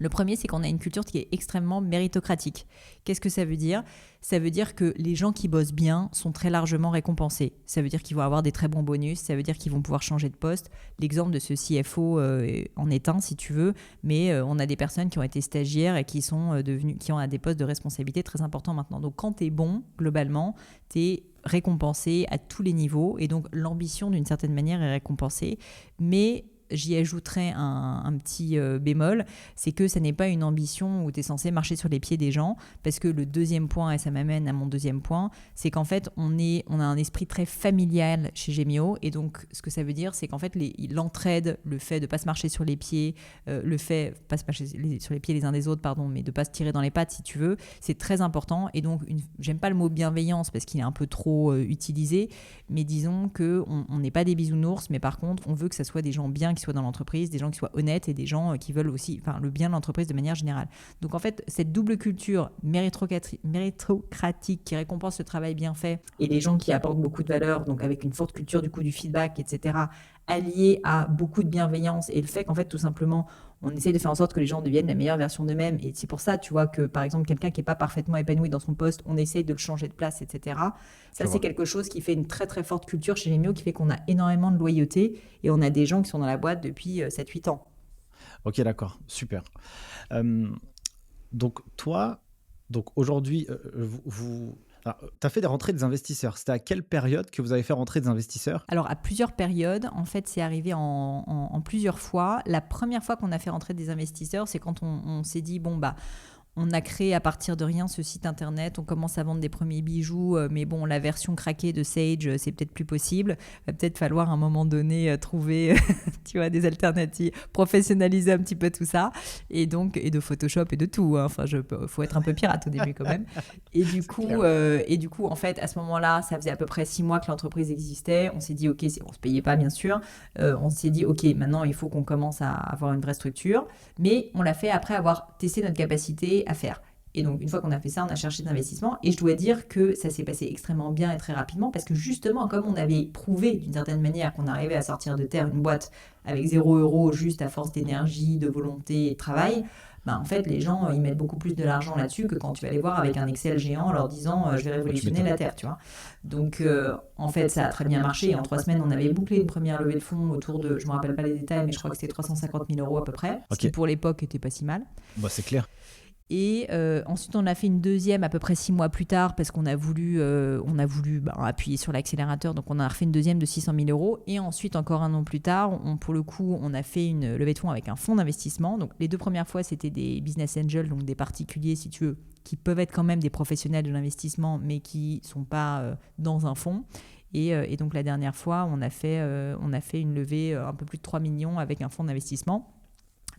Le premier, c'est qu'on a une culture qui est extrêmement méritocratique. Qu'est-ce que ça veut dire? Ça veut dire que les gens qui bossent bien sont très largement récompensés. Ça veut dire qu'ils vont avoir des très bons bonus, ça veut dire qu'ils vont pouvoir changer de poste. L'exemple de ce CFO en est un, si tu veux, mais on a des personnes qui ont été stagiaires et qui sont qui ont des postes de responsabilité très importants maintenant. Donc quand tu es bon, globalement, tu es récompensé à tous les niveaux et donc l'ambition d'une certaine manière est récompensée. Mais j'y ajouterais un petit bémol, c'est que ça n'est pas une ambition où tu es censé marcher sur les pieds des gens, parce que le deuxième point, et ça m'amène à mon deuxième point, c'est qu'en fait, on a un esprit très familial chez Gemio, et donc ce que ça veut dire, c'est qu'en fait, l'entraide, le fait de ne pas se marcher sur les pieds, le fait, pas se marcher sur les pieds les uns des autres, pardon, mais de ne pas se tirer dans les pattes, si tu veux, c'est très important. Et donc, j'aime pas le mot bienveillance parce qu'il est un peu trop utilisé, mais disons qu'on n'est pas des bisounours, mais par contre, on veut que ça soit des gens bien qui soient dans l'entreprise, des gens qui soient honnêtes et des gens qui veulent aussi le bien de l'entreprise de manière générale. Donc en fait, cette double culture méritocratique qui récompense le travail bien fait et les gens qui apportent beaucoup de valeur, donc avec une forte culture du coup du feedback, etc., alliée à beaucoup de bienveillance et le fait qu'en fait, tout simplement, on essaie de faire en sorte que les gens deviennent la meilleure version d'eux-mêmes. Et c'est pour ça, tu vois, que par exemple, quelqu'un qui n'est pas parfaitement épanoui dans son poste, on essaie de le changer de place, etc. Ça, c'est quelque chose qui fait une très, très forte culture chez Gemio, qui fait qu'on a énormément de loyauté et on a des gens qui sont dans la boîte depuis 7-8 ans. Ok, d'accord, super. Donc, toi, aujourd'hui, tu as fait des rentrées des investisseurs. C'était à quelle période que vous avez fait rentrer des investisseurs? Alors, à plusieurs périodes. En fait, c'est arrivé en plusieurs fois. La première fois qu'on a fait rentrer des investisseurs, c'est quand on s'est dit, bon, bah, on a créé à partir de rien ce site internet, on commence à vendre des premiers bijoux, mais bon, la version craquée de Sage, c'est peut-être plus possible. Il va peut-être falloir à un moment donné trouver tu vois, des alternatives, professionnaliser un petit peu tout ça, et de Photoshop et de tout. Hein. Enfin, faut être un peu pirate au début quand même. Et du coup, en fait, à ce moment-là, ça faisait à peu près 6 mois que l'entreprise existait. On s'est dit, ok, on se payait pas bien sûr. On s'est dit, ok, maintenant il faut qu'on commence à avoir une vraie structure. Mais on l'a fait après avoir testé notre capacité à faire. Et donc, une fois qu'on a fait ça, on a cherché de l'investissement. Et je dois dire que ça s'est passé extrêmement bien et très rapidement parce que justement, comme on avait prouvé d'une certaine manière qu'on arrivait à sortir de terre une boîte avec 0 € juste à force d'énergie, de volonté et de travail, en fait, les gens, ils mettent beaucoup plus de l'argent là-dessus que quand tu vas les voir avec un Excel géant en leur disant je vais révolutionner la Terre, tu vois. Donc, en fait, ça a très bien marché. En 3 semaines, on avait bouclé une première levée de fonds autour de, je ne me rappelle pas les détails, mais je crois que c'était 350 000 € à peu près, ce qui pour l'époque n'était pas si mal. Bah, c'est clair. Et ensuite, on a fait une deuxième à peu près 6 mois plus tard parce qu'on a voulu, appuyer sur l'accélérateur. Donc, on a refait une deuxième de 600 000 €. Et ensuite, encore un an plus tard, pour le coup, on a fait une levée de fonds avec un fonds d'investissement. Donc, les 2 premières fois, c'était des business angels, donc des particuliers, si tu veux, qui peuvent être quand même des professionnels de l'investissement, mais qui ne sont pas dans un fonds. Et donc, la dernière fois, on a fait une levée un peu plus de 3 millions avec un fonds d'investissement.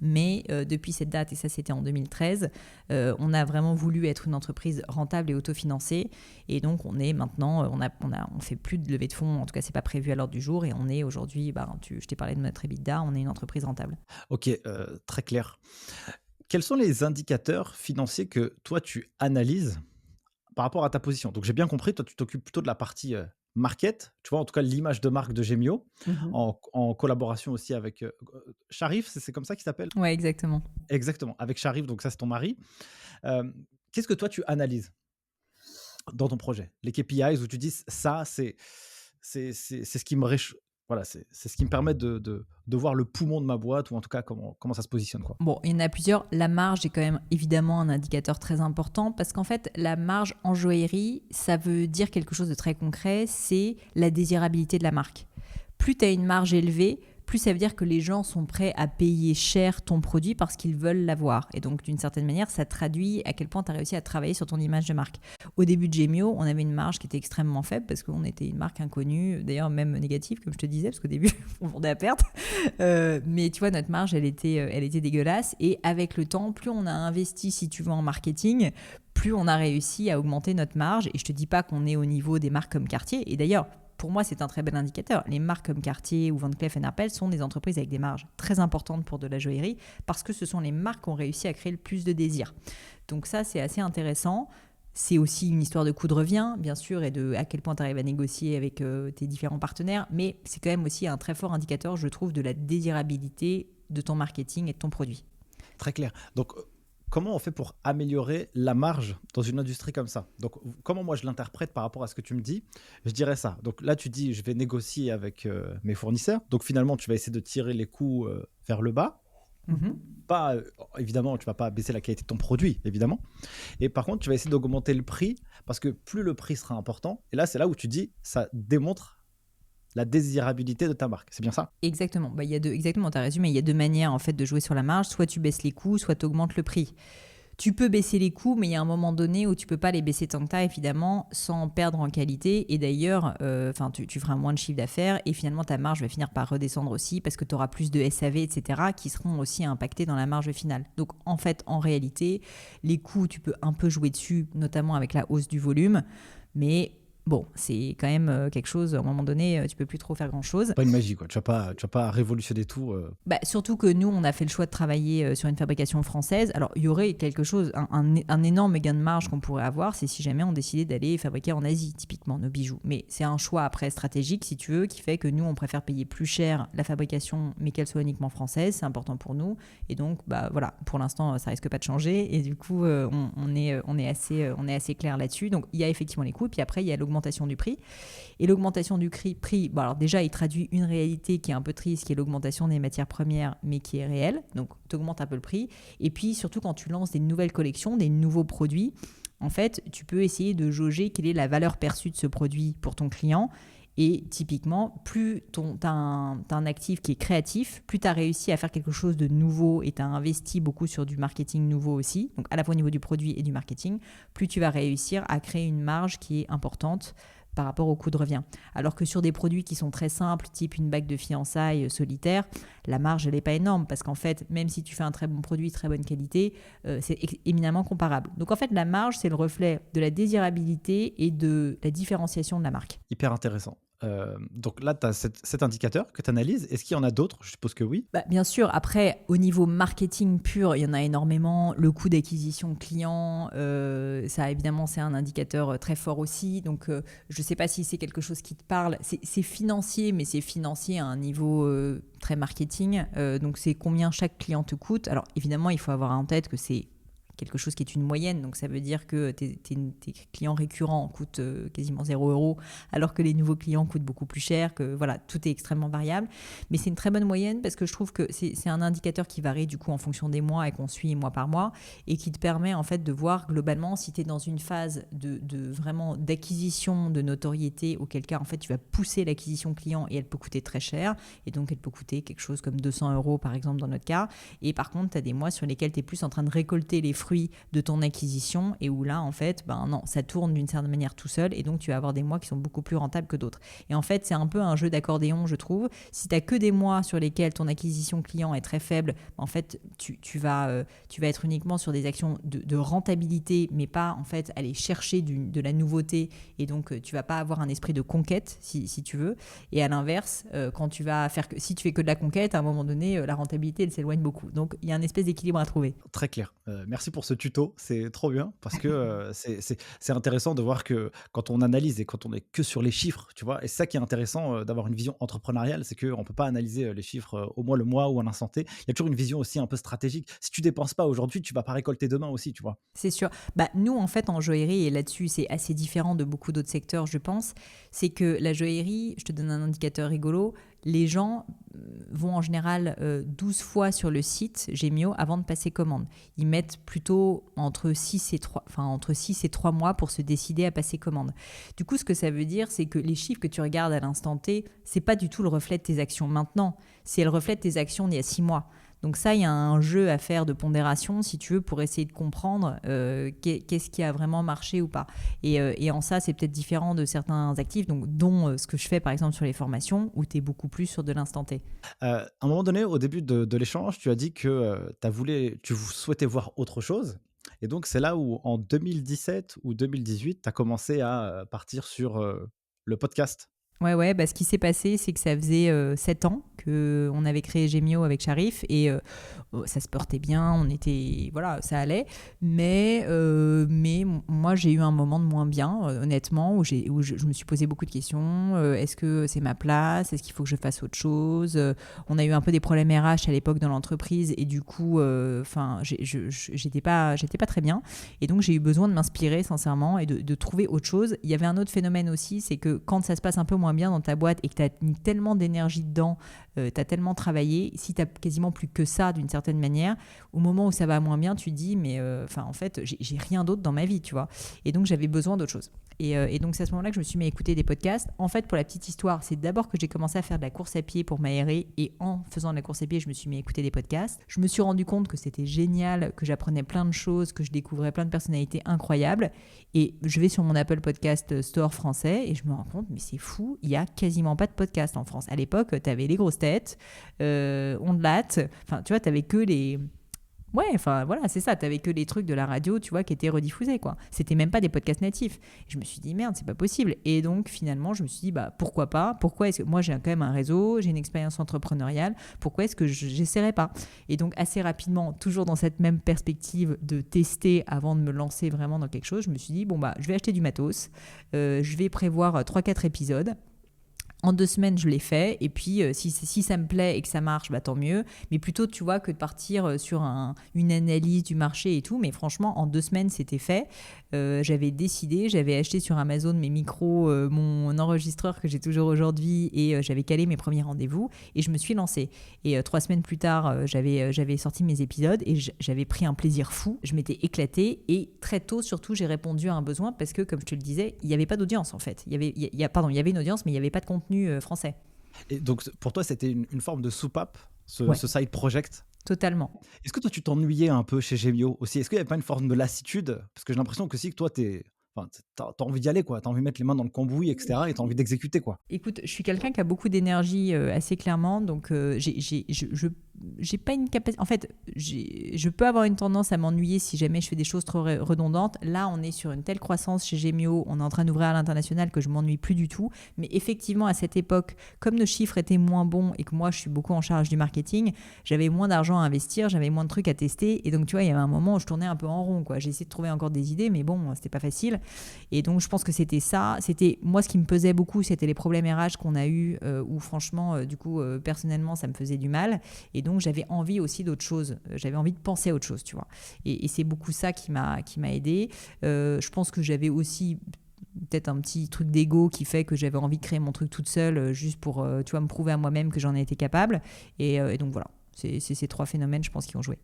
Mais depuis cette date, et ça c'était en 2013, on a vraiment voulu être une entreprise rentable et autofinancée. Et donc on est maintenant, on fait plus de levée de fonds, en tout cas c'est pas prévu à l'ordre du jour. Et on est aujourd'hui, je t'ai parlé de notre EBITDA, on est une entreprise rentable. Ok, très clair. Quels sont les indicateurs financiers que toi tu analyses par rapport à ta position? Donc j'ai bien compris, toi tu t'occupes plutôt de la partie market, tu vois, en tout cas l'image de marque de Gemio, en collaboration aussi avec Sharif, c'est comme ça qu'il s'appelle? Ouais, exactement. Exactement, avec Sharif, donc ça c'est ton mari. Qu'est-ce que toi tu analyses dans ton projet? Les KPIs où tu dis ça, c'est ce qui me voilà, c'est ce qui me permet de voir le poumon de ma boîte ou en tout cas comment ça se positionne, quoi. Bon, il y en a plusieurs. La marge est quand même évidemment un indicateur très important parce qu'en fait, la marge en joaillerie, ça veut dire quelque chose de très concret, c'est la désirabilité de la marque. Plus tu as une marge élevée, plus ça veut dire que les gens sont prêts à payer cher ton produit parce qu'ils veulent l'avoir. Et donc, d'une certaine manière, ça traduit à quel point tu as réussi à travailler sur ton image de marque. Au début de Gemio, on avait une marge qui était extrêmement faible parce qu'on était une marque inconnue, d'ailleurs même négative, comme je te disais, parce qu'au début, on vendait à perte. Mais tu vois, notre marge, elle était dégueulasse. Et avec le temps, plus on a investi, si tu veux, en marketing, plus on a réussi à augmenter notre marge. Et je te dis pas qu'on est au niveau des marques comme Cartier. Et d'ailleurs, pour moi, c'est un très bel indicateur. Les marques comme Cartier ou Van Cleef & Arpels sont des entreprises avec des marges très importantes pour de la joaillerie parce que ce sont les marques qui ont réussi à créer le plus de désir. Donc ça, c'est assez intéressant. C'est aussi une histoire de coût de revient, bien sûr, et de à quel point tu arrives à négocier avec tes différents partenaires. Mais c'est quand même aussi un très fort indicateur, je trouve, de la désirabilité de ton marketing et de ton produit. Très clair. Donc, comment on fait pour améliorer la marge dans une industrie comme ça? Donc, comment moi je l'interprète par rapport à ce que tu me dis? Je dirais ça. Donc là, tu dis, je vais négocier avec mes fournisseurs. Donc finalement, tu vas essayer de tirer les coûts vers le bas. Pas, évidemment, tu vas pas baisser la qualité de ton produit, évidemment. Et par contre, tu vas essayer d'augmenter le prix parce que plus le prix sera important, et là, c'est là où tu dis, ça démontre la désirabilité de ta marque. C'est bien ça? Exactement. Bah, exactement, tu as résumé. Il y a deux manières en fait de jouer sur la marge. Soit tu baisses les coûts, soit tu augmentes le prix. Tu peux baisser les coûts, mais il y a un moment donné où tu peux pas les baisser tant que ça, évidemment, sans perdre en qualité. Et d'ailleurs, tu feras moins de chiffre d'affaires et finalement, ta marge va finir par redescendre aussi parce que tu auras plus de SAV, etc., qui seront aussi impactés dans la marge finale. Donc, en fait, en réalité, les coûts, tu peux un peu jouer dessus, notamment avec la hausse du volume, mais bon, c'est quand même quelque chose, à un moment donné, tu peux plus trop faire grand-chose. Pas une magie, quoi. Tu vas pas révolutionner tout. Bah, surtout que nous, on a fait le choix de travailler sur une fabrication française. Alors, il y aurait quelque chose, un énorme gain de marge qu'on pourrait avoir, c'est si jamais on décidait d'aller fabriquer en Asie, typiquement, nos bijoux. Mais c'est un choix après stratégique, si tu veux, qui fait que nous, on préfère payer plus cher la fabrication, mais qu'elle soit uniquement française. C'est important pour nous. Et donc, bah voilà, pour l'instant, ça risque pas de changer. Et du coup, on est assez clair là-dessus. Donc, il y a effectivement les coûts. Et puis après, il y a l'augmentation du prix. Et l'augmentation du prix, bon, alors déjà, il traduit une réalité qui est un peu triste, qui est l'augmentation des matières premières, mais qui est réelle. Donc, tu augmentes un peu le prix. Et puis, surtout, quand tu lances des nouvelles collections, des nouveaux produits, en fait, tu peux essayer de jauger quelle est la valeur perçue de ce produit pour ton client. Et typiquement, plus tu as un actif qui est créatif, plus tu as réussi à faire quelque chose de nouveau et tu as investi beaucoup sur du marketing nouveau aussi, donc à la fois au niveau du produit et du marketing, plus tu vas réussir à créer une marge qui est importante par rapport au coût de revient. Alors que sur des produits qui sont très simples, type une bague de fiançailles solitaire, la marge, elle n'est pas énorme parce qu'en fait, même si tu fais un très bon produit, très bonne qualité, c'est éminemment comparable. Donc en fait, la marge, c'est le reflet de la désirabilité et de la différenciation de la marque. Hyper intéressant. Donc là, tu as cet indicateur que tu analyses. Est-ce qu'il y en a d'autres? Je suppose que oui. Bah, bien sûr, après, au niveau marketing pur, il y en a énormément. Le coût d'acquisition client, ça évidemment, c'est un indicateur très fort aussi. Donc, je ne sais pas si c'est quelque chose qui te parle. C'est financier, mais c'est financier à un niveau très marketing. Donc, c'est combien chaque client te coûte. Alors, évidemment, il faut avoir en tête que c'est quelque chose qui est une moyenne, donc ça veut dire que tes clients récurrents coûtent quasiment 0 €, alors que les nouveaux clients coûtent beaucoup plus cher, que voilà, tout est extrêmement variable. Mais c'est une très bonne moyenne parce que je trouve que c'est un indicateur qui varie du coup en fonction des mois et qu'on suit mois par mois et qui te permet en fait de voir globalement si tu es dans une phase de vraiment d'acquisition de notoriété, auquel cas en fait tu vas pousser l'acquisition client et elle peut coûter très cher et donc elle peut coûter quelque chose comme 200 € par exemple dans notre cas. Et par contre, tu as des mois sur lesquels tu es plus en train de récolter les fruits de ton acquisition et où là en fait non, ça tourne d'une certaine manière tout seul et donc tu vas avoir des mois qui sont beaucoup plus rentables que d'autres. Et en fait c'est un peu un jeu d'accordéon, je trouve. Si tu n'as que des mois sur lesquels ton acquisition client est très faible, en fait tu vas être uniquement sur des actions de rentabilité mais pas en fait aller chercher de la nouveauté et donc tu vas pas avoir un esprit de conquête si tu veux. Et à l'inverse, si tu fais que de la conquête, à un moment donné la rentabilité elle s'éloigne beaucoup. Donc il y a un espèce d'équilibre à trouver. Très clair. Merci pour ce tuto, c'est trop bien parce que c'est intéressant de voir que quand on analyse et quand on est que sur les chiffres, tu vois, et c'est ça qui est intéressant d'avoir une vision entrepreneuriale, c'est qu'on ne peut pas analyser les chiffres au mois le mois ou à l'instant T. Il y a toujours une vision aussi un peu stratégique. Si tu dépenses pas aujourd'hui, tu vas pas récolter demain aussi, tu vois. C'est sûr. Bah, nous, en fait, en joaillerie, et là-dessus, c'est assez différent de beaucoup d'autres secteurs, je pense, c'est que la joaillerie, je te donne un indicateur rigolo, les gens vont en général 12 fois sur le site Gemio avant de passer commande. Ils mettent plutôt entre 6 et 3 mois pour se décider à passer commande. Du coup, ce que ça veut dire, c'est que les chiffres que tu regardes à l'instant T, c'est pas du tout le reflet de tes actions maintenant, c'est le reflet de tes actions d'il y a 6 mois. Donc ça, il y a un jeu à faire de pondération, si tu veux, pour essayer de comprendre qu'est-ce qui a vraiment marché ou pas. Et en ça, c'est peut-être différent de certains actifs, dont ce que je fais par exemple sur les formations, où tu es beaucoup plus sur de l'instant T. À un moment donné, au début de l'échange, tu as dit que tu souhaitais voir autre chose. Et donc, c'est là où, en 2017 ou 2018, tu as commencé à partir sur le podcast. Ouais, bah, ce qui s'est passé, c'est que ça faisait 7 ans qu'on avait créé Gemio avec Sharif et ça se portait bien, voilà, ça allait. Mais moi, j'ai eu un moment de moins bien, honnêtement, où je me suis posé beaucoup de questions. Est-ce que c'est ma place? Est-ce qu'il faut que je fasse autre chose? On a eu un peu des problèmes RH à l'époque dans l'entreprise et du coup, j'étais pas très bien. Et donc, j'ai eu besoin de m'inspirer, sincèrement, et de trouver autre chose. Il y avait un autre phénomène aussi, c'est que quand ça se passe un peu moins bien dans ta boîte et que tu as mis tellement d'énergie dedans tu as tellement travaillé, si tu n'as quasiment plus que ça d'une certaine manière, au moment où ça va moins bien, tu te dis, mais en fait, j'ai rien d'autre dans ma vie, tu vois. Et donc, j'avais besoin d'autre chose. Et donc, c'est à ce moment-là que je me suis mis à écouter des podcasts. En fait, pour la petite histoire, c'est d'abord que j'ai commencé à faire de la course à pied pour m'aérer. Et en faisant de la course à pied, je me suis mis à écouter des podcasts. Je me suis rendu compte que c'était génial, que j'apprenais plein de choses, que je découvrais plein de personnalités incroyables. Et je vais sur mon Apple Podcast Store français et je me rends compte, mais c'est fou, il n'y a quasiment pas de podcast en France. À l'époque, tu avais les grosses têtes, Ondelat, enfin, tu vois, tu avais que les... Ouais, enfin voilà, c'est ça, t'avais que les trucs de la radio, tu vois, qui étaient rediffusés, quoi. C'était même pas des podcasts natifs. Et je me suis dit, merde, c'est pas possible. Et donc, finalement, je me suis dit, bah, pourquoi pas? Pourquoi est-ce que... Moi, j'ai quand même un réseau, j'ai une expérience entrepreneuriale, pourquoi est-ce que j'essaierais pas? Et donc, assez rapidement, toujours dans cette même perspective de tester avant de me lancer vraiment dans quelque chose, je me suis dit, bon, bah, je vais acheter du matos, je vais prévoir 3-4 épisodes. En 2 semaines, je l'ai fait. Et puis, si ça me plaît et que ça marche, bah, tant mieux. Mais plutôt, tu vois, que de partir sur une analyse du marché et tout. Mais franchement, en 2 semaines, c'était fait. J'avais décidé, j'avais acheté sur Amazon mes micros, mon enregistreur que j'ai toujours aujourd'hui. Et j'avais calé mes premiers rendez-vous. Et je me suis lancée. Et 3 semaines plus tard, j'avais sorti mes épisodes. Et j'avais pris un plaisir fou. Je m'étais éclatée. Et très tôt, surtout, j'ai répondu à un besoin. Parce que, comme je te le disais, il n'y avait pas d'audience, en fait. Il y avait une audience, mais il n'y avait pas de contenu français. Et donc, pour toi, c'était une forme de soupape, Ouais. ce side project. Totalement. Est-ce que toi, tu t'ennuyais un peu chez Gemio aussi? Est-ce qu'il n'y avait pas une forme de lassitude? Parce que j'ai l'impression que si, que toi, t'as envie d'y aller, quoi. T'as envie de mettre les mains dans le cambouis, etc. Et t'as envie d'exécuter, quoi. Écoute, je suis quelqu'un qui a beaucoup d'énergie assez clairement, donc j'ai pas une capacité. En fait, je peux avoir une tendance à m'ennuyer si jamais je fais des choses trop redondantes. Là, on est sur une telle croissance chez Gemio, on est en train d'ouvrir à l'international que je m'ennuie plus du tout. Mais effectivement, à cette époque, comme nos chiffres étaient moins bons et que moi, je suis beaucoup en charge du marketing, j'avais moins d'argent à investir, j'avais moins de trucs à tester. Et donc, tu vois, il y avait un moment où je tournais un peu en rond, quoi. J'ai essayé de trouver encore des idées, mais bon, c'était pas facile. Et donc, je pense que c'était ça. C'était moi, ce qui me pesait beaucoup, c'était les problèmes RH qu'on a eu, où franchement, du coup, personnellement, ça me faisait du mal. Et donc, j'avais envie aussi d'autre chose. J'avais envie de penser à autre chose, tu vois. Et c'est beaucoup ça qui m'a aidée. Je pense que j'avais aussi peut-être un petit truc d'ego qui fait que j'avais envie de créer mon truc toute seule, juste pour, tu vois, me prouver à moi-même que j'en ai été capable. Et donc, voilà. C'est ces 3 phénomènes, je pense, qui ont joué.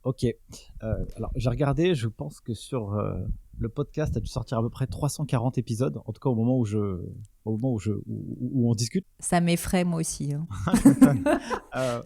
Ok. Alors, j'ai regardé, je pense que sur le podcast, tu as dû sortir à peu près 340 épisodes, en tout cas au moment où on discute. Ça m'effraie, moi aussi. Hein. Je m'étonne. Euh,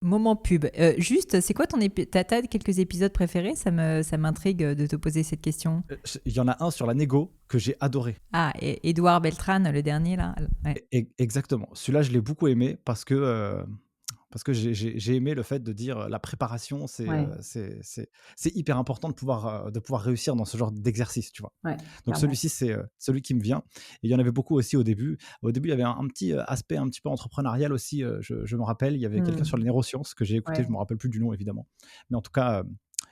Moment pub. Juste, c'est quoi t'as quelques épisodes préférés? Ça m'intrigue de te poser cette question. Il y en a un sur la négo que j'ai adoré. Ah, et Édouard Beltrán, le dernier, là. Ouais. Exactement. Celui-là, je l'ai beaucoup aimé parce que j'ai aimé le fait de dire la préparation, Ouais. c'est hyper important de pouvoir réussir dans ce genre d'exercice, tu vois. Ouais, Donc clairement. celui-ci, c'est celui qui me vient. Et il y en avait beaucoup aussi au début. Au début, il y avait un petit aspect un petit peu entrepreneurial aussi. Je me rappelle, il y avait quelqu'un sur les neurosciences que j'ai écouté. Ouais. Je me rappelle plus du nom évidemment, mais en tout cas,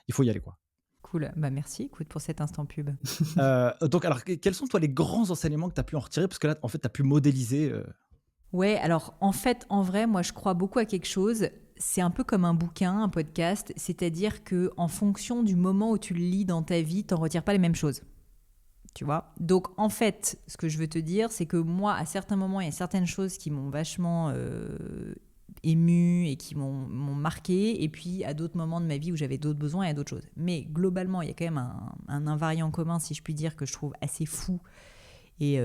il faut y aller, quoi. Cool. Bah, merci, écoute, pour cet instant pub. Donc alors, quels sont toi les grands enseignements que tu as pu en retirer? Parce que là, en fait, tu as pu modéliser. Ouais, alors en fait, en vrai, moi je crois beaucoup à quelque chose. C'est un peu comme un bouquin, un podcast, c'est-à-dire que en fonction du moment où tu le lis dans ta vie, t'en retires pas les mêmes choses. Tu vois. Donc en fait, ce que je veux te dire, c'est que moi, à certains moments, il y a certaines choses qui m'ont vachement émue et qui m'ont marqué, et puis à d'autres moments de ma vie où j'avais d'autres besoins et d'autres choses. Mais globalement, il y a quand même un invariant commun, si je puis dire, que je trouve assez fou et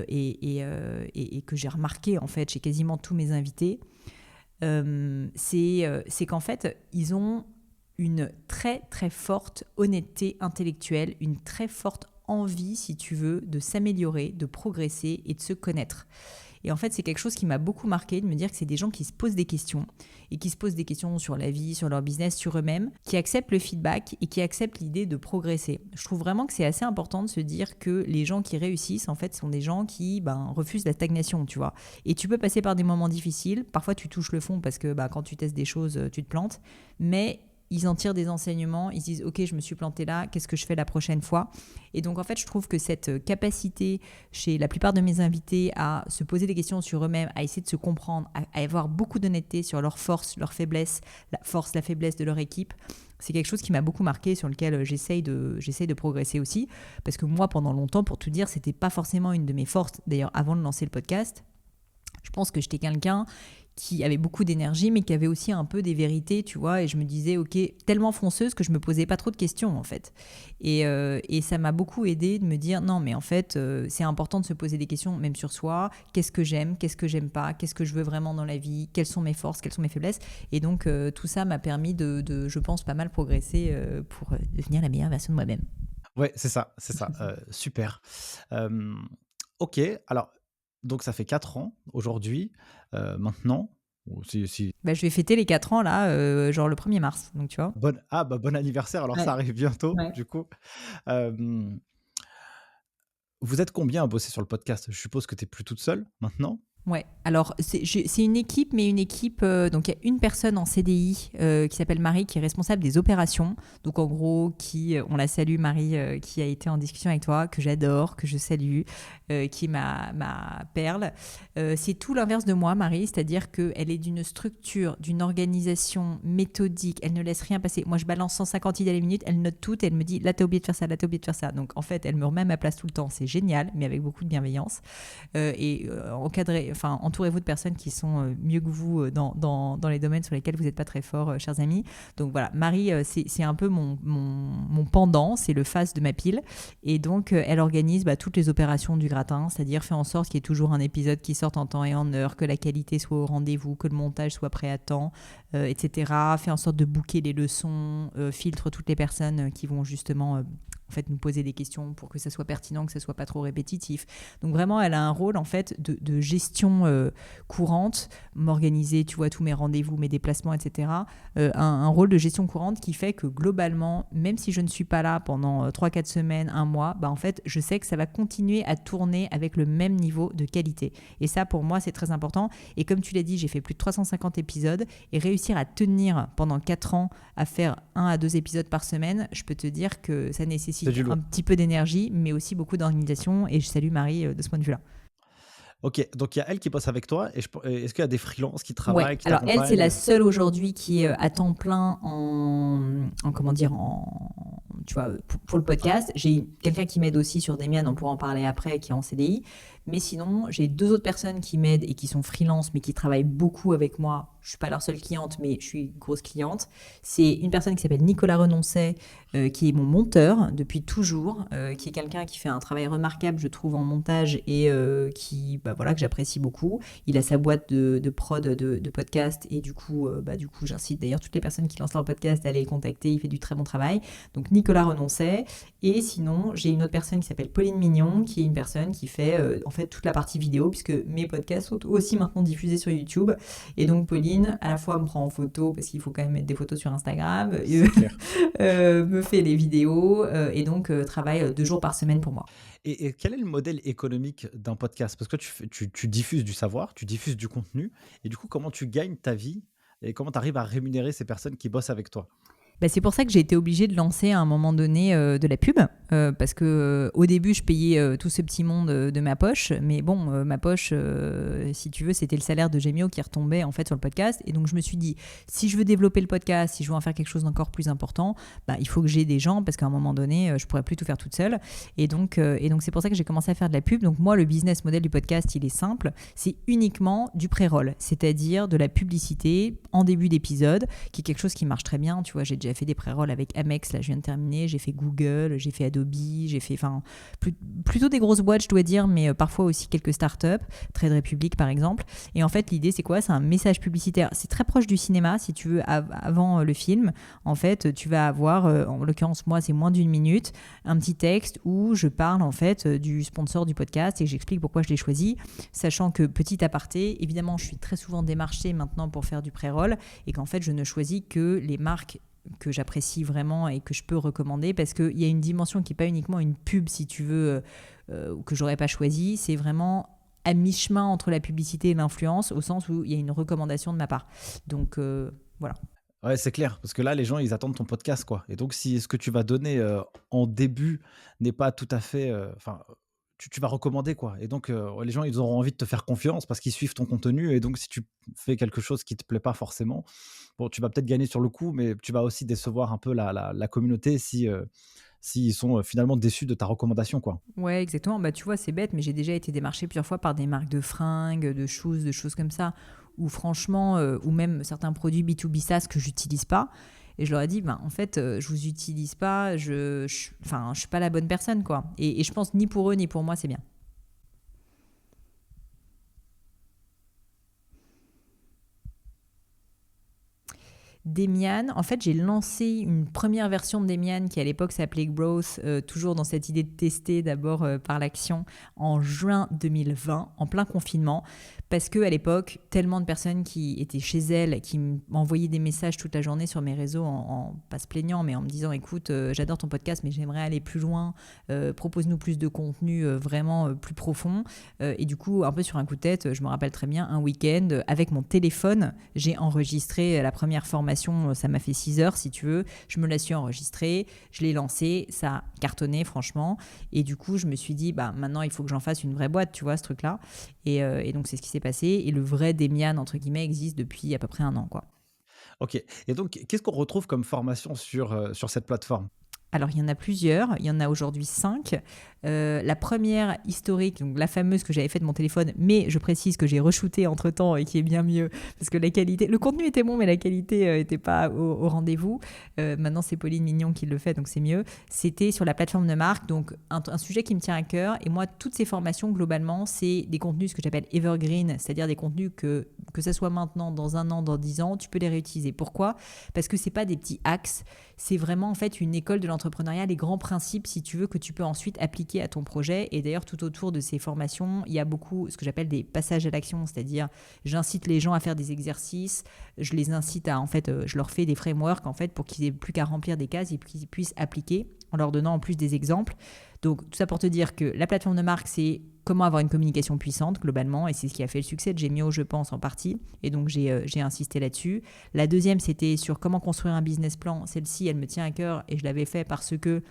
que j'ai remarqué en fait chez quasiment tous mes invités, c'est qu'en fait, ils ont une très très forte honnêteté intellectuelle, une très forte envie, si tu veux, de s'améliorer, de progresser et de se connaître. Et en fait, c'est quelque chose qui m'a beaucoup marqué, de me dire que c'est des gens qui se posent des questions et qui se posent des questions sur la vie, sur leur business, sur eux-mêmes, qui acceptent le feedback et qui acceptent l'idée de progresser. Je trouve vraiment que c'est assez important de se dire que les gens qui réussissent, en fait, sont des gens qui refusent la stagnation, tu vois. Et tu peux passer par des moments difficiles. Parfois, tu touches le fond parce que quand tu testes des choses, tu te plantes. Mais ils en tirent des enseignements, ils se disent « Ok, je me suis planté là, qu'est-ce que je fais la prochaine fois ?» Et donc, en fait, je trouve que cette capacité chez la plupart de mes invités à se poser des questions sur eux-mêmes, à essayer de se comprendre, à avoir beaucoup d'honnêteté sur leurs forces, leurs faiblesses, la force, la faiblesse de leur équipe, c'est quelque chose qui m'a beaucoup marqué, sur lequel j'essaye de progresser aussi. Parce que moi, pendant longtemps, pour tout dire, c'était pas forcément une de mes forces. D'ailleurs, avant de lancer le podcast, je pense que j'étais quelqu'un qui avait beaucoup d'énergie, mais qui avait aussi un peu des vérités, tu vois, et je me disais, ok, tellement fonceuse que je me posais pas trop de questions, en fait. Et ça m'a beaucoup aidé de me dire, non, mais en fait, c'est important de se poser des questions, même sur soi, qu'est-ce que j'aime pas, qu'est-ce que je veux vraiment dans la vie, quelles sont mes forces, quelles sont mes faiblesses, et donc tout ça m'a permis de je pense, pas mal progresser pour devenir la meilleure version de moi-même. Ouais, c'est ça, super. Ok, alors, donc ça fait 4 ans aujourd'hui, maintenant. Je vais fêter les 4 ans, là, genre le 1er mars, donc tu vois. Bon anniversaire, alors Ouais. ça arrive bientôt, Ouais. du coup. Euh, Vous êtes combien à bosser sur le podcast? Je suppose que tu n'es plus toute seule maintenant. Ouais, alors c'est une équipe, mais une équipe, donc il y a une personne en CDI qui s'appelle Marie, qui est responsable des opérations. Donc en gros, on la salue, Marie, qui a été en discussion avec toi, que j'adore, que je salue, qui est ma perle. C'est tout l'inverse de moi, Marie, c'est-à-dire qu'elle est d'une structure, d'une organisation méthodique, elle ne laisse rien passer. Moi, je balance 150 idées à la minute, elle note tout et elle me dit, là, t'as oublié de faire ça, là, t'as oublié de faire ça. Donc en fait, elle me remet à ma place tout le temps, c'est génial, mais avec beaucoup de bienveillance. Entourez-vous de personnes qui sont mieux que vous dans les domaines sur lesquels vous n'êtes pas très fort, chers amis. Donc voilà, Marie, c'est un peu mon pendant, c'est le face de ma pile. Et donc, elle organise toutes les opérations du gratin, c'est-à-dire fait en sorte qu'il y ait toujours un épisode qui sorte en temps et en heure, que la qualité soit au rendez-vous, que le montage soit prêt à temps, etc. Fait en sorte de booker les leçons, filtre toutes les personnes qui vont justement en fait, nous poser des questions pour que ça soit pertinent, que ça soit pas trop répétitif. Donc vraiment, elle a un rôle en fait de gestion courante, m'organiser, tu vois, tous mes rendez-vous, mes déplacements, etc. Un rôle de gestion courante qui fait que globalement, même si je ne suis pas là pendant 3-4 semaines, un mois, en fait, je sais que ça va continuer à tourner avec le même niveau de qualité. Et ça, pour moi, c'est très important. Et comme tu l'as dit, j'ai fait plus de 350 épisodes et réussir à tenir pendant 4 ans à faire 1 à 2 épisodes par semaine, je peux te dire que ça nécessite un petit peu d'énergie, mais aussi beaucoup d'organisation. Et je salue Marie de ce point de vue-là. Ok, donc il y a elle qui bosse avec toi. Est-ce qu'il y a des freelances qui travaillent, ouais. qui Alors t'accompagnent? elle, c'est la seule aujourd'hui qui est à temps plein tu vois, pour le podcast. J'ai quelqu'un qui m'aide aussi sur des miennes, on pourra en parler après, qui est en CDI. Mais sinon, j'ai 2 autres personnes qui m'aident et qui sont freelance, mais qui travaillent beaucoup avec moi. Je ne suis pas leur seule cliente, mais je suis grosse cliente. C'est une personne qui s'appelle Nicolas Renoncet, qui est mon monteur depuis toujours, qui est quelqu'un qui fait un travail remarquable, je trouve, en montage et que j'apprécie beaucoup. Il a sa boîte de prod de podcast et du coup, j'incite d'ailleurs toutes les personnes qui lancent leur podcast à aller le contacter. Il fait du très bon travail. Donc, Nicolas Renoncet. Et sinon, j'ai une autre personne qui s'appelle Pauline Mignon, qui est une personne qui fait en fait toute la partie vidéo, puisque mes podcasts sont aussi maintenant diffusés sur YouTube. Et donc, Pauline, à la fois me prend en photo, parce qu'il faut quand même mettre des photos sur Instagram, me fait les vidéos et donc travaille 2 jours par semaine pour moi. Et quel est le modèle économique d'un podcast? Parce que tu diffuses du savoir, tu diffuses du contenu, et du coup, comment tu gagnes ta vie et comment tu arrives à rémunérer ces personnes qui bossent avec toi? C'est pour ça que j'ai été obligée de lancer à un moment donné de la pub, parce que au début, je payais tout ce petit monde de ma poche, mais bon, ma poche, si tu veux, c'était le salaire de Gemio qui retombait en fait sur le podcast, et donc je me suis dit, si je veux développer le podcast, si je veux en faire quelque chose d'encore plus important, il faut que j'ai des gens, parce qu'à un moment donné, je pourrais plus tout faire toute seule, et donc c'est pour ça que j'ai commencé à faire de la pub. Donc moi, le business model du podcast, il est simple, c'est uniquement du pré-roll, c'est-à-dire de la publicité en début d'épisode, qui est quelque chose qui marche très bien. Tu vois, j'ai déjà déjà fait des pré-rolls avec Amex, là je viens de terminer, j'ai fait Google, j'ai fait Adobe, j'ai fait plutôt des grosses boîtes je dois dire, mais parfois aussi quelques startups, Trade Republic par exemple. Et en fait l'idée c'est quoi? C'est un message publicitaire, c'est très proche du cinéma si tu veux, avant le film. En fait tu vas avoir, en l'occurrence moi c'est moins d'1 minute, un petit texte où je parle en fait du sponsor du podcast et j'explique pourquoi je l'ai choisi, sachant que petit aparté, évidemment je suis très souvent démarchée maintenant pour faire du pré-roll et qu'en fait je ne choisis que les marques que j'apprécie vraiment et que je peux recommander parce qu'il y a une dimension qui n'est pas uniquement une pub si tu veux, que j'aurais pas choisi, c'est vraiment à mi-chemin entre la publicité et l'influence au sens où il y a une recommandation de ma part. Donc voilà. Ouais, c'est clair, parce que là, les gens, ils attendent ton podcast, quoi. Et donc, si ce que tu vas donner en début n'est pas tout à fait, enfin, tu vas recommander, quoi. Et donc, les gens, ils auront envie de te faire confiance parce qu'ils suivent ton contenu. Et donc, si tu fais quelque chose qui te plaît pas forcément, bon, tu vas peut-être gagner sur le coup, mais tu vas aussi décevoir un peu la communauté si s'ils sont finalement déçus de ta recommandation, quoi. Ouais, exactement. Bah, tu vois, c'est bête, mais j'ai déjà été démarchée plusieurs fois par des marques de fringues, de choses comme ça, ou franchement, ou même certains produits B2B SaaS que j'utilise pas. Et je leur ai dit, ben, en fait, je vous utilise pas, enfin, je suis pas la bonne personne, quoi. Et je pense ni pour eux ni pour moi, c'est bien. Demian, en fait, j'ai lancé une première version de Demian qui à l'époque s'appelait Growth, toujours dans cette idée de tester d'abord par l'action en juin 2020, en plein confinement, parce qu'à l'époque, tellement de personnes qui étaient chez elles, qui m'envoyaient des messages toute la journée sur mes réseaux, pas se plaignant, mais en me disant, écoute, j'adore ton podcast, mais j'aimerais aller plus loin, propose-nous plus de contenu vraiment plus profond. Et du coup, un peu sur un coup de tête, je me rappelle très bien, un week-end, avec mon téléphone, j'ai enregistré la première formation. Ça m'a fait 6 heures si tu veux, je me la suis enregistrée, je l'ai lancée, ça a cartonné franchement et du coup je me suis dit bah maintenant il faut que j'en fasse une vraie boîte, tu vois, ce truc là et donc c'est ce qui s'est passé et le vrai Demian entre guillemets existe depuis à peu près 1 an quoi. Ok. Et donc, qu'est-ce qu'on retrouve comme formation sur cette plateforme? Alors, il y en a plusieurs. Il y en a aujourd'hui 5. La première historique, donc la fameuse que j'avais faite de mon téléphone, mais je précise que j'ai re-shooté entre-temps et qui est bien mieux, parce que la qualité, le contenu était bon, mais la qualité n'était pas au rendez-vous. Maintenant, c'est Pauline Mignon qui le fait, donc c'est mieux. C'était sur la plateforme de marque, donc un sujet qui me tient à cœur. Et moi, toutes ces formations, globalement, c'est des contenus, ce que j'appelle evergreen, c'est-à-dire des contenus que ça soit maintenant, dans 1 an, dans 10 ans, tu peux les réutiliser. Pourquoi ? Parce que c'est pas des petits axes, c'est vraiment en fait une école de l'entrepreneuriat, les grands principes, si tu veux, que tu peux ensuite appliquer à ton projet. Et d'ailleurs, tout autour de ces formations, il y a beaucoup ce que j'appelle des passages à l'action, c'est-à-dire j'incite les gens à faire des exercices, je les incite à, en fait, je leur fais des frameworks en fait pour qu'ils aient plus qu'à remplir des cases et qu'ils puissent appliquer en leur donnant en plus des exemples. Donc tout ça pour te dire que la plateforme de marque, c'est comment avoir une communication puissante globalement, et c'est ce qui a fait le succès de Gemio, je pense, en partie, et donc j'ai insisté là-dessus. La deuxième, c'était sur comment construire un business plan. Celle-ci, elle me tient à cœur et je l'avais fait parce que,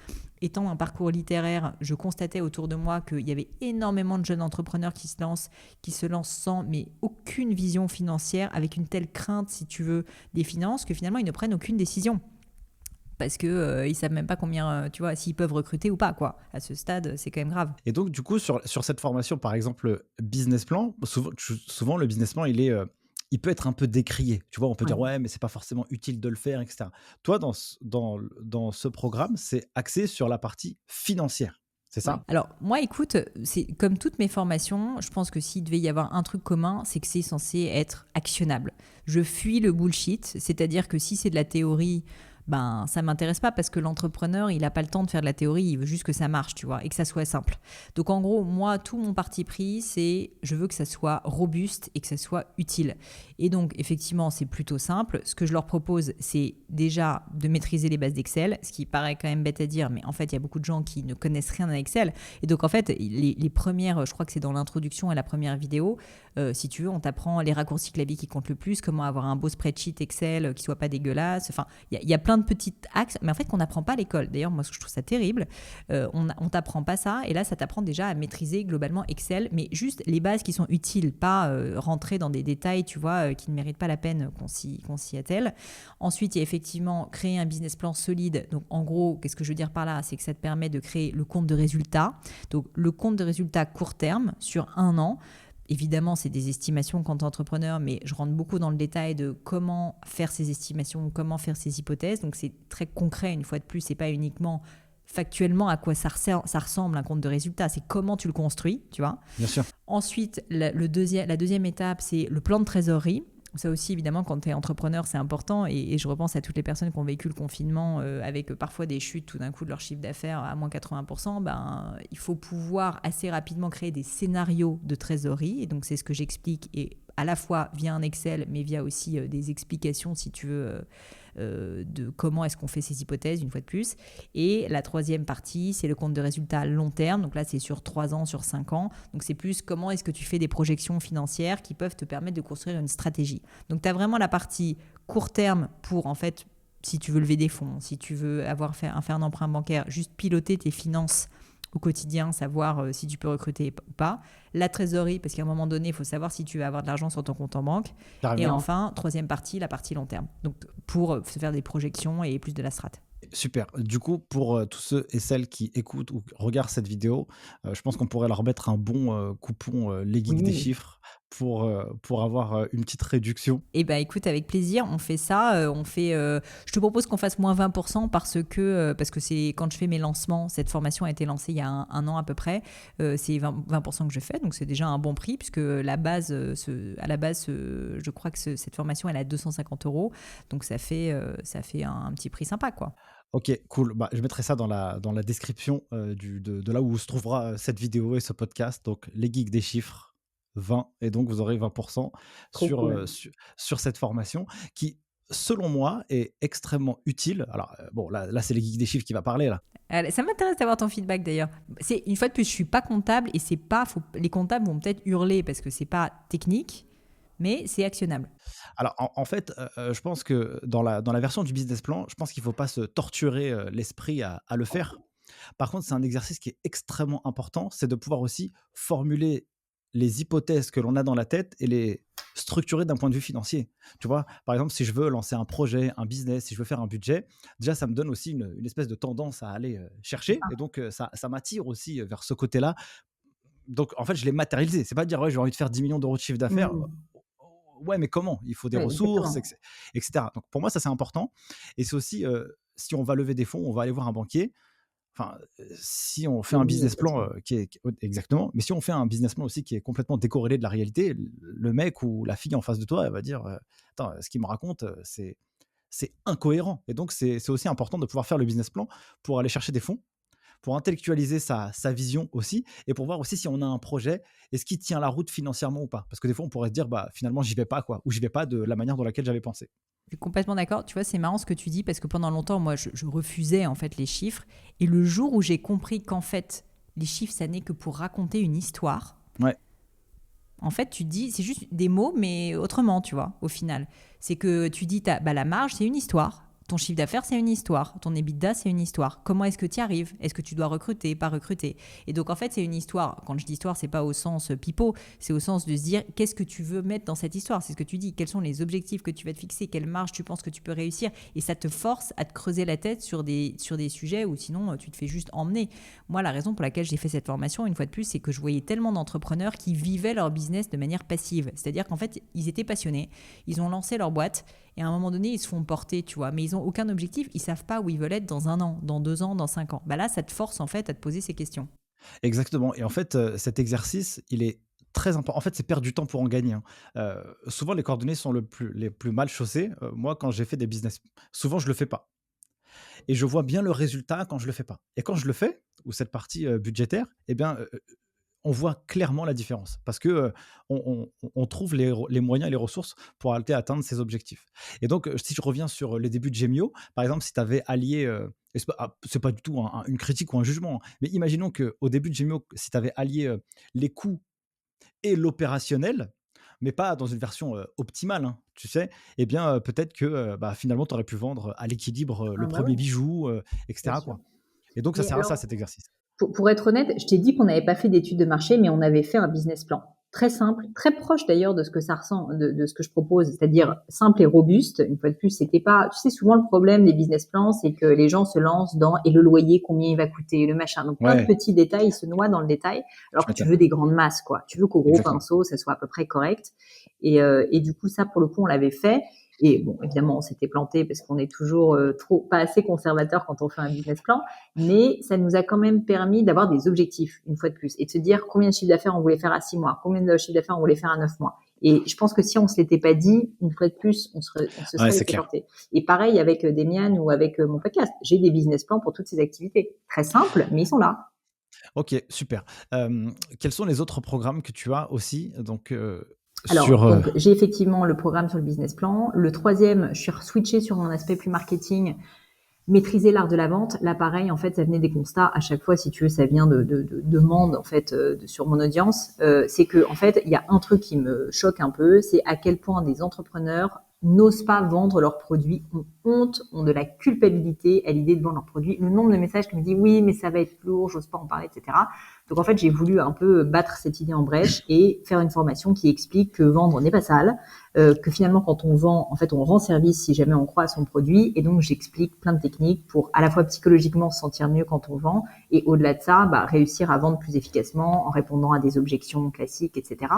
étant un parcours littéraire, je constatais autour de moi qu'il y avait énormément de jeunes entrepreneurs qui se lancent sans mais aucune vision financière, avec une telle crainte, si tu veux, des finances, que finalement ils ne prennent aucune décision. Parce qu'ils ne savent même pas combien, tu vois, s'ils peuvent recruter ou pas, quoi. À ce stade, c'est quand même grave. Et donc, du coup, sur cette formation, par exemple, business plan, souvent le business plan, il peut être un peu décrié. Tu vois, on peut dire, Ouais. ouais, mais c'est pas forcément utile de le faire, etc. Toi, dans ce programme, c'est axé sur la partie financière. C'est Ouais. ça? Alors, moi, écoute, c'est comme toutes mes formations, je pense que s'il devait y avoir un truc commun, c'est que c'est censé être actionnable. Je fuis le bullshit, c'est-à-dire que si c'est de la théorie, ben ça m'intéresse pas parce que l'entrepreneur, il n'a pas le temps de faire de la théorie, il veut juste que ça marche, tu vois, et que ça soit simple. Donc en gros, moi, tout mon parti pris, c'est je veux que ça soit robuste et que ça soit utile. Et donc effectivement, c'est plutôt simple. Ce que je leur propose, c'est déjà de maîtriser les bases d'Excel, ce qui paraît quand même bête à dire, mais en fait, il y a beaucoup de gens qui ne connaissent rien à Excel. Et donc en fait, les premières, je crois que c'est dans l'introduction à la première vidéo, si tu veux, on t'apprend les raccourcis clavier qui comptent le plus, comment avoir un beau spreadsheet Excel qui soit pas dégueulasse. Enfin, il y a plein de petits axes, mais en fait qu'on n'apprend pas à l'école. D'ailleurs, moi, je trouve ça terrible. On t'apprend pas ça, et là, ça t'apprend déjà à maîtriser globalement Excel, mais juste les bases qui sont utiles, pas rentrer dans des détails, tu vois, qui ne méritent pas la peine qu'on s'y attelle. Ensuite, il y a effectivement créer un business plan solide. Donc, en gros, qu'est-ce que je veux dire par là ? C'est que ça te permet de créer le compte de résultat. Donc, le compte de résultat court terme sur 1 an. évidemment, c'est des estimations quand tu es entrepreneur, mais je rentre beaucoup dans le détail de comment faire ces estimations, comment faire ces hypothèses. Donc, c'est très concret, une fois de plus, c'est pas uniquement factuellement à quoi ça ressemble un compte de résultat, c'est comment tu le construis, tu vois. Bien sûr. Ensuite, la deuxième étape, c'est le plan de trésorerie. Ça aussi, évidemment, quand tu es entrepreneur, c'est important. Et je repense à toutes les personnes qui ont vécu le confinement avec parfois des chutes tout d'un coup de leur chiffre d'affaires à moins 80%. Il faut pouvoir assez rapidement créer des scénarios de trésorerie. Et donc, c'est ce que j'explique, et à la fois via un Excel, mais via aussi des explications, si tu veux, de comment est-ce qu'on fait ces hypothèses, une fois de plus. Et la troisième partie, c'est le compte de résultat long terme. Donc là, c'est sur 3 ans, sur 5 ans. Donc c'est plus comment est-ce que tu fais des projections financières qui peuvent te permettre de construire une stratégie. Donc tu as vraiment la partie court terme pour, en fait, si tu veux lever des fonds, si tu veux faire un emprunt bancaire, juste piloter tes finances au quotidien, savoir si tu peux recruter ou pas. La trésorerie, parce qu'à un moment donné, il faut savoir si tu vas avoir de l'argent sur ton compte en banque. Et Carrément. enfin, troisième partie, la partie long terme. Donc, pour se faire des projections et plus de la strat. Super. Du coup, pour tous ceux et celles qui écoutent ou regardent cette vidéo, je pense qu'on pourrait leur mettre un bon coupon les geeks des Oui. chiffres pour avoir une petite réduction. Eh bien, écoute, avec plaisir, on fait ça. Je te propose qu'on fasse moins 20% parce que c'est quand je fais mes lancements, cette formation a été lancée il y a un an à peu près. C'est 20% que je fais, donc c'est déjà un bon prix puisque à la base, je crois que cette formation, elle est à 250 euros. Donc ça fait un petit prix sympa, quoi. Ok, cool. Bah, je mettrai ça dans la description de là où se trouvera cette vidéo et ce podcast. Donc, les geeks des chiffres, 20. Et donc, vous aurez 20% Trop sur, cool. sur cette formation qui, selon moi, est extrêmement utile. Alors, bon, là c'est les geeks des chiffres qui va parler, là. Allez, ça m'intéresse d'avoir ton feedback d'ailleurs. Une fois de plus, je suis pas comptable et les comptables vont peut-être hurler parce que c'est pas technique, mais c'est actionnable. Alors, en fait, je pense que dans la version du business plan, je pense qu'il ne faut pas se torturer l'esprit à le faire. Par contre, c'est un exercice qui est extrêmement important, c'est de pouvoir aussi formuler les hypothèses que l'on a dans la tête et les structurer d'un point de vue financier. Tu vois, par exemple, si je veux lancer un projet, un business, si je veux faire un budget, déjà, ça me donne aussi une espèce de tendance à aller chercher. Et donc, ça m'attire aussi vers ce côté-là. Donc, en fait, je l'ai matérialisé. C'est pas de dire, ouais, j'ai envie de faire 10 millions d'euros de chiffre d'affaires. Mm. Ouais, mais comment? Il faut des Oui, ressources, exactement. etc. Donc, pour moi, ça, c'est important. Et c'est aussi, si on va lever des fonds, on va aller voir un banquier. Enfin, si on fait un Oui, business plan exactement. exactement, mais si on fait un business plan aussi qui est complètement décorrélé de la réalité, le mec ou la fille en face de toi, elle va dire attends, ce qu'il me raconte, c'est incohérent. Et donc, c'est aussi important de pouvoir faire le business plan pour aller chercher des fonds, pour intellectualiser sa vision aussi, et pour voir aussi si on a un projet, est-ce qu'il tient la route financièrement ou pas. Parce que des fois, on pourrait se dire, bah, finalement, j'y vais pas, quoi, ou j'y vais pas de la manière dans laquelle j'avais pensé. Je suis complètement d'accord. Tu vois, c'est marrant ce que tu dis parce que pendant longtemps, moi, je refusais en fait les chiffres. Et le jour où j'ai compris qu'en fait, les chiffres, ça n'est que pour raconter une histoire, Ouais, en fait, tu te dis, c'est juste des mots, mais autrement, tu vois, au final. C'est que tu dis, la marge, c'est une histoire. Ton chiffre d'affaires, c'est une histoire. Ton EBITDA, c'est une histoire. Comment est-ce que tu y arrives? Est-ce que tu dois recruter, pas recruter? Et donc, en fait, c'est une histoire. Quand je dis histoire, c'est pas au sens pipeau, c'est au sens de se dire, qu'est-ce que tu veux mettre dans cette histoire? C'est ce que tu dis. Quels sont les objectifs que tu vas te fixer? Quelle marge tu penses que tu peux réussir? Et ça te force à te creuser la tête sur des sujets où sinon, tu te fais juste emmener. Moi, la raison pour laquelle j'ai fait cette formation, une fois de plus, c'est que je voyais tellement d'entrepreneurs qui vivaient leur business de manière passive. C'est-à-dire qu'en fait, ils étaient passionnés, ils ont lancé leur boîte et à un moment donné, ils se font porter, tu vois, mais ils n'ont aucun objectif, ils savent pas où ils veulent être dans 1 an, dans 2 ans, dans 5 ans. Bah là, ça te force en fait à te poser ces questions. exactement. Et en fait, cet exercice, il est très important. En fait, c'est perdre du temps pour en gagner, hein. Souvent, les coordonnées sont les plus mal chaussées. Moi, quand j'ai fait des business, souvent, je le fais pas. Et je vois bien le résultat quand je le fais pas. Et quand je le fais, ou cette partie budgétaire, eh bien, on voit clairement la différence parce que on trouve les moyens et les ressources pour aller atteindre ses objectifs. Et donc, si je reviens sur les débuts de Gemio, par exemple, si tu avais allié, et c'est pas du tout une critique ou un jugement, hein, mais imaginons qu'au début de Gemio, si tu avais allié les coûts et l'opérationnel, mais pas dans une version optimale, hein, tu sais, eh bien, peut-être que bah, finalement, tu aurais pu vendre à l'équilibre Ah le bah premier ouais, bijou, bien etc. sûr. Quoi. Et donc, ça Mais sert à ça, alors, cet exercice. pour être honnête, je t'ai dit qu'on n'avait pas fait d'études de marché, mais on avait fait un business plan. très simple, très proche d'ailleurs de ce que ça ressemble, de ce que je propose, c'est-à-dire simple et robuste. Une fois de plus, c'était pas, tu sais, souvent le problème des business plans, c'est que les gens se lancent dans et le loyer, combien il va coûter, le machin. Donc plein de Ouais, petits détails, ils se noient dans le détail, alors tu que tu m'étonnes. veux des grandes masses, quoi. Tu veux qu'au gros Exactement. pinceau, ça soit à peu près correct. Et du coup, ça, pour le coup, on l'avait fait. Et bon, évidemment, on s'était planté parce qu'on est toujours pas assez conservateur quand on fait un business plan, mais ça nous a quand même permis d'avoir des objectifs, une fois de plus, et de se dire combien de chiffre d'affaires on voulait faire à 6 mois, combien de chiffre d'affaires on voulait faire à 9 mois. Et je pense que si on se l'était pas dit, une fois de plus, on se Ouais, serait c'est laissé clair. porter. Et pareil avec Demian ou avec mon podcast. J'ai des business plans pour toutes ces activités. Très simples, mais ils sont là. OK, super. Quels sont les autres programmes que tu as aussi donc Alors, sur, donc, j'ai effectivement le programme sur le business plan. Le troisième, je suis switchée sur mon aspect plus marketing, maîtriser l'art de la vente. Là, pareil, en fait, ça venait des constats. À chaque fois, si tu veux, ça vient de demandes, en fait, sur mon audience. C'est que, en fait, il y a un truc qui me choque un peu, c'est à quel point des entrepreneurs n'osent pas vendre leurs produits, ont honte, ont de la culpabilité à l'idée de vendre leurs produits. Le nombre de messages qui me disent oui, mais ça va être lourd, j'ose pas en parler, etc. Donc en fait, j'ai voulu un peu battre cette idée en brèche et faire une formation qui explique que vendre n'est pas sale, que finalement quand on vend, en fait, on rend service si jamais on croit à son produit. Et donc j'explique plein de techniques pour à la fois psychologiquement se sentir mieux quand on vend et au-delà de ça, réussir à vendre plus efficacement en répondant à des objections classiques, etc.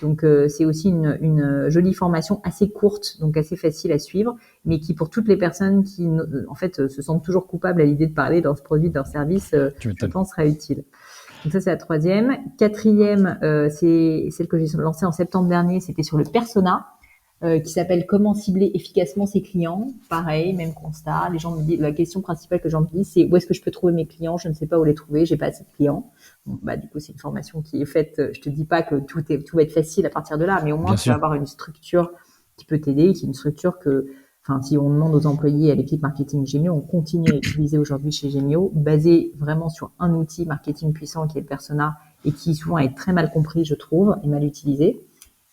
Donc c'est aussi une jolie formation assez courte, donc assez facile à suivre, mais qui pour toutes les personnes qui en fait se sentent toujours coupables à l'idée de parler de leur produit, de leur service, tu je m'étonnes. pense sera utile. Donc ça c'est la troisième. Quatrième, c'est celle que j'ai lancée en septembre dernier, c'était sur le persona. Qui s'appelle Comment cibler efficacement ses clients. Pareil, même constat. Les gens me disent, la question principale que les gens me disent, c'est où est-ce que je peux trouver mes clients? Je ne sais pas où les trouver, j'ai pas assez de clients. Bon, du coup, c'est une formation qui est faite. Je te dis pas que tout va être facile à partir de là, mais au moins Bien tu vas sûr. avoir une structure qui peut t'aider, qui est une structure que, enfin, si on demande aux employés à l'équipe marketing Gemio, on continue à utiliser aujourd'hui chez Gemio, basé vraiment sur un outil marketing puissant qui est le persona et qui souvent est très mal compris, je trouve, et mal utilisé.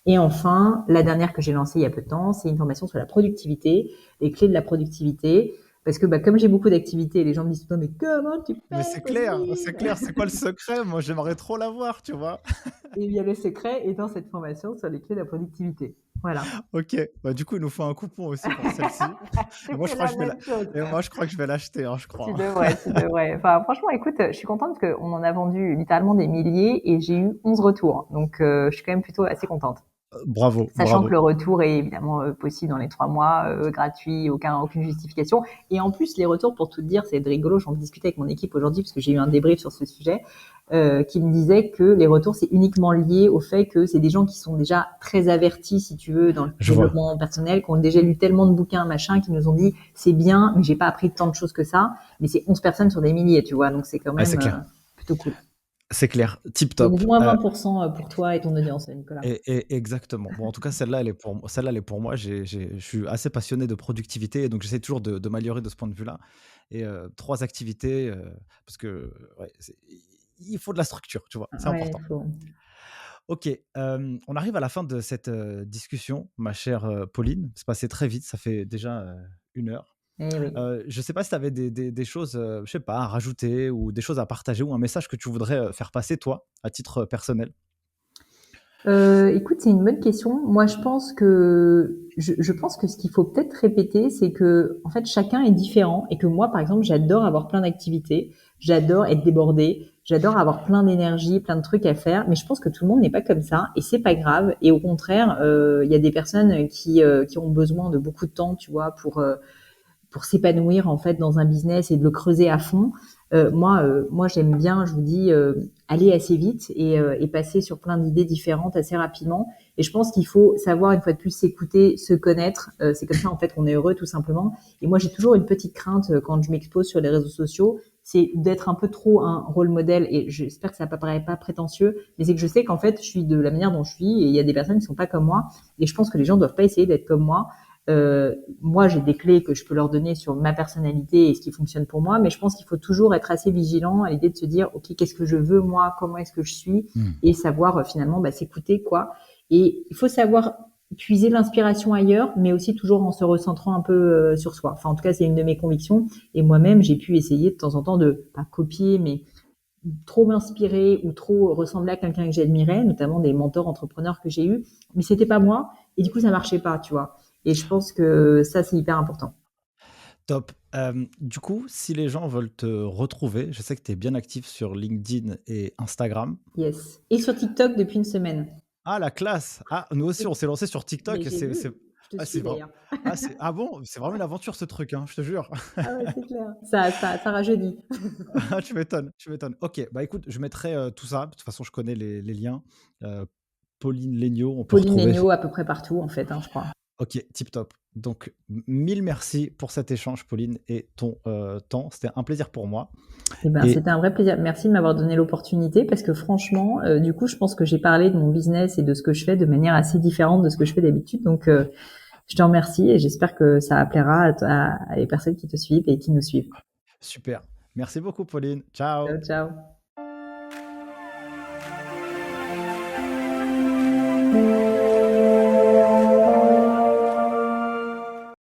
Et enfin, la dernière que j'ai lancée il y a peu de temps, c'est une formation sur la productivité, les clés de la productivité. Parce que comme j'ai beaucoup d'activités, les gens me disent tout le temps, mais comment tu Mais fais, Pauline? c'est clair, c'est quoi le secret? Moi, j'aimerais trop l'avoir, tu vois? Et bien le secret est dans cette formation sur les clés de la productivité. Voilà. OK, bah, du coup, il nous faut un coupon aussi pour celle-ci et Je moi, je fais crois la que je vais la même chose. et moi, je crois que je vais l'acheter, hein, je Tu crois. devrais, tu devrais. Enfin, franchement, écoute, je suis contente parce qu'on en a vendu littéralement des milliers et j'ai eu 11 retours. Donc, je suis quand même plutôt assez contente. Bravo, Sachant que bravo. le retour est évidemment possible dans les 3 mois, gratuit, aucune justification. Et en plus, les retours, pour tout te dire, c'est rigolo. J'en discutais avec mon équipe aujourd'hui parce que j'ai eu un débrief sur ce sujet, qui me disait que les retours, c'est uniquement lié au fait que c'est des gens qui sont déjà très avertis, si tu veux, dans le Je vois. développement personnel, qui ont déjà lu tellement de bouquins, machin, qui nous ont dit c'est bien, mais j'ai pas appris tant de choses que ça. Mais c'est 11 personnes sur des milliers, tu vois. Donc c'est quand Ouais, même c'est clair. plutôt cool. C'est clair, tip Donc top. moins 20% pour toi et ton audience, Nicolas. Et exactement. Bon, en tout cas, celle-là, elle est pour moi. Je suis assez passionné de productivité, donc j'essaie toujours de m'améliorer de ce point de vue-là. Et 3 activités, parce que ouais, il faut de la structure, tu vois? C'est Ouais, important. faut. OK, on arrive à la fin de cette, discussion, ma chère, Pauline. C'est passé très vite, ça fait déjà, 1 heure. Eh oui. Je ne sais pas si tu avais des choses, je sais pas, à rajouter ou des choses à partager ou un message que tu voudrais, faire passer toi, à titre, personnel? Écoute, c'est une bonne question. Moi, je pense que ce qu'il faut peut-être répéter, c'est que en fait, chacun est différent et que moi, par exemple, j'adore avoir plein d'activités, j'adore être débordée, j'adore avoir plein d'énergie, plein de trucs à faire. Mais je pense que tout le monde n'est pas comme ça et c'est pas grave. Et au contraire, il y a des personnes qui ont besoin de beaucoup de temps, tu vois, pour s'épanouir en fait dans un business et de le creuser à fond. Moi, j'aime bien, je vous dis, aller assez vite et passer sur plein d'idées différentes assez rapidement. Et je pense qu'il faut savoir une fois de plus s'écouter, se connaître. C'est comme ça en fait qu'on est heureux tout simplement. Et moi, j'ai toujours une petite crainte quand je m'expose sur les réseaux sociaux, c'est d'être un peu trop un rôle modèle. Et j'espère que ça ne paraît pas prétentieux, mais c'est que je sais qu'en fait, je suis de la manière dont je suis et il y a des personnes qui sont pas comme moi. Et je pense que les gens doivent pas essayer d'être comme moi. Moi, j'ai des clés que je peux leur donner sur ma personnalité et ce qui fonctionne pour moi, mais je pense qu'il faut toujours être assez vigilant à l'idée de se dire, ok, qu'est-ce que je veux moi, comment est-ce que je suis, Mmh. et savoir finalement s'écouter quoi. Et il faut savoir puiser l'inspiration ailleurs, mais aussi toujours en se recentrant un peu sur soi. Enfin, en tout cas, c'est une de mes convictions. Et moi-même, j'ai pu essayer de temps en temps de pas copier, mais trop m'inspirer ou trop ressembler à quelqu'un que j'admirais, notamment des mentors entrepreneurs que j'ai eus, mais c'était pas moi et du coup ça marchait pas, tu vois. Et je pense que ça c'est hyper important. Top. Du coup, si les gens veulent te retrouver, je sais que tu es bien actif sur LinkedIn et Instagram. Yes. Et sur TikTok depuis une semaine. Ah, la classe! Ah, nous aussi, on s'est lancé sur TikTok Mais et j'ai c'est vu, je te ah, suis c'est vraiment d'ailleurs. ah bon? C'est vraiment une aventure ce truc, hein, je te jure. Ah ouais, c'est clair. Ça rajeunit. Ah, tu m'étonnes, tu m'étonnes. OK, bah, écoute, je mettrai, tout ça. De toute façon, je connais les liens. Heu, Pauline Léniaud, on peut Pauline retrouver. Léniaud à peu près partout en fait, hein, je crois. OK, tip top. Donc mille merci pour cet échange, Pauline, et ton, temps. C'était un plaisir pour moi Eh ben, et c'était un vrai plaisir. Merci de m'avoir donné l'opportunité parce que franchement, du coup, je pense que j'ai parlé de mon business et de ce que je fais de manière assez différente de ce que je fais d'habitude. Donc, je te remercie et j'espère que ça plaira à les personnes qui te suivent et qui nous suivent. super. Merci beaucoup, Pauline. Ciao. Ciao, ciao.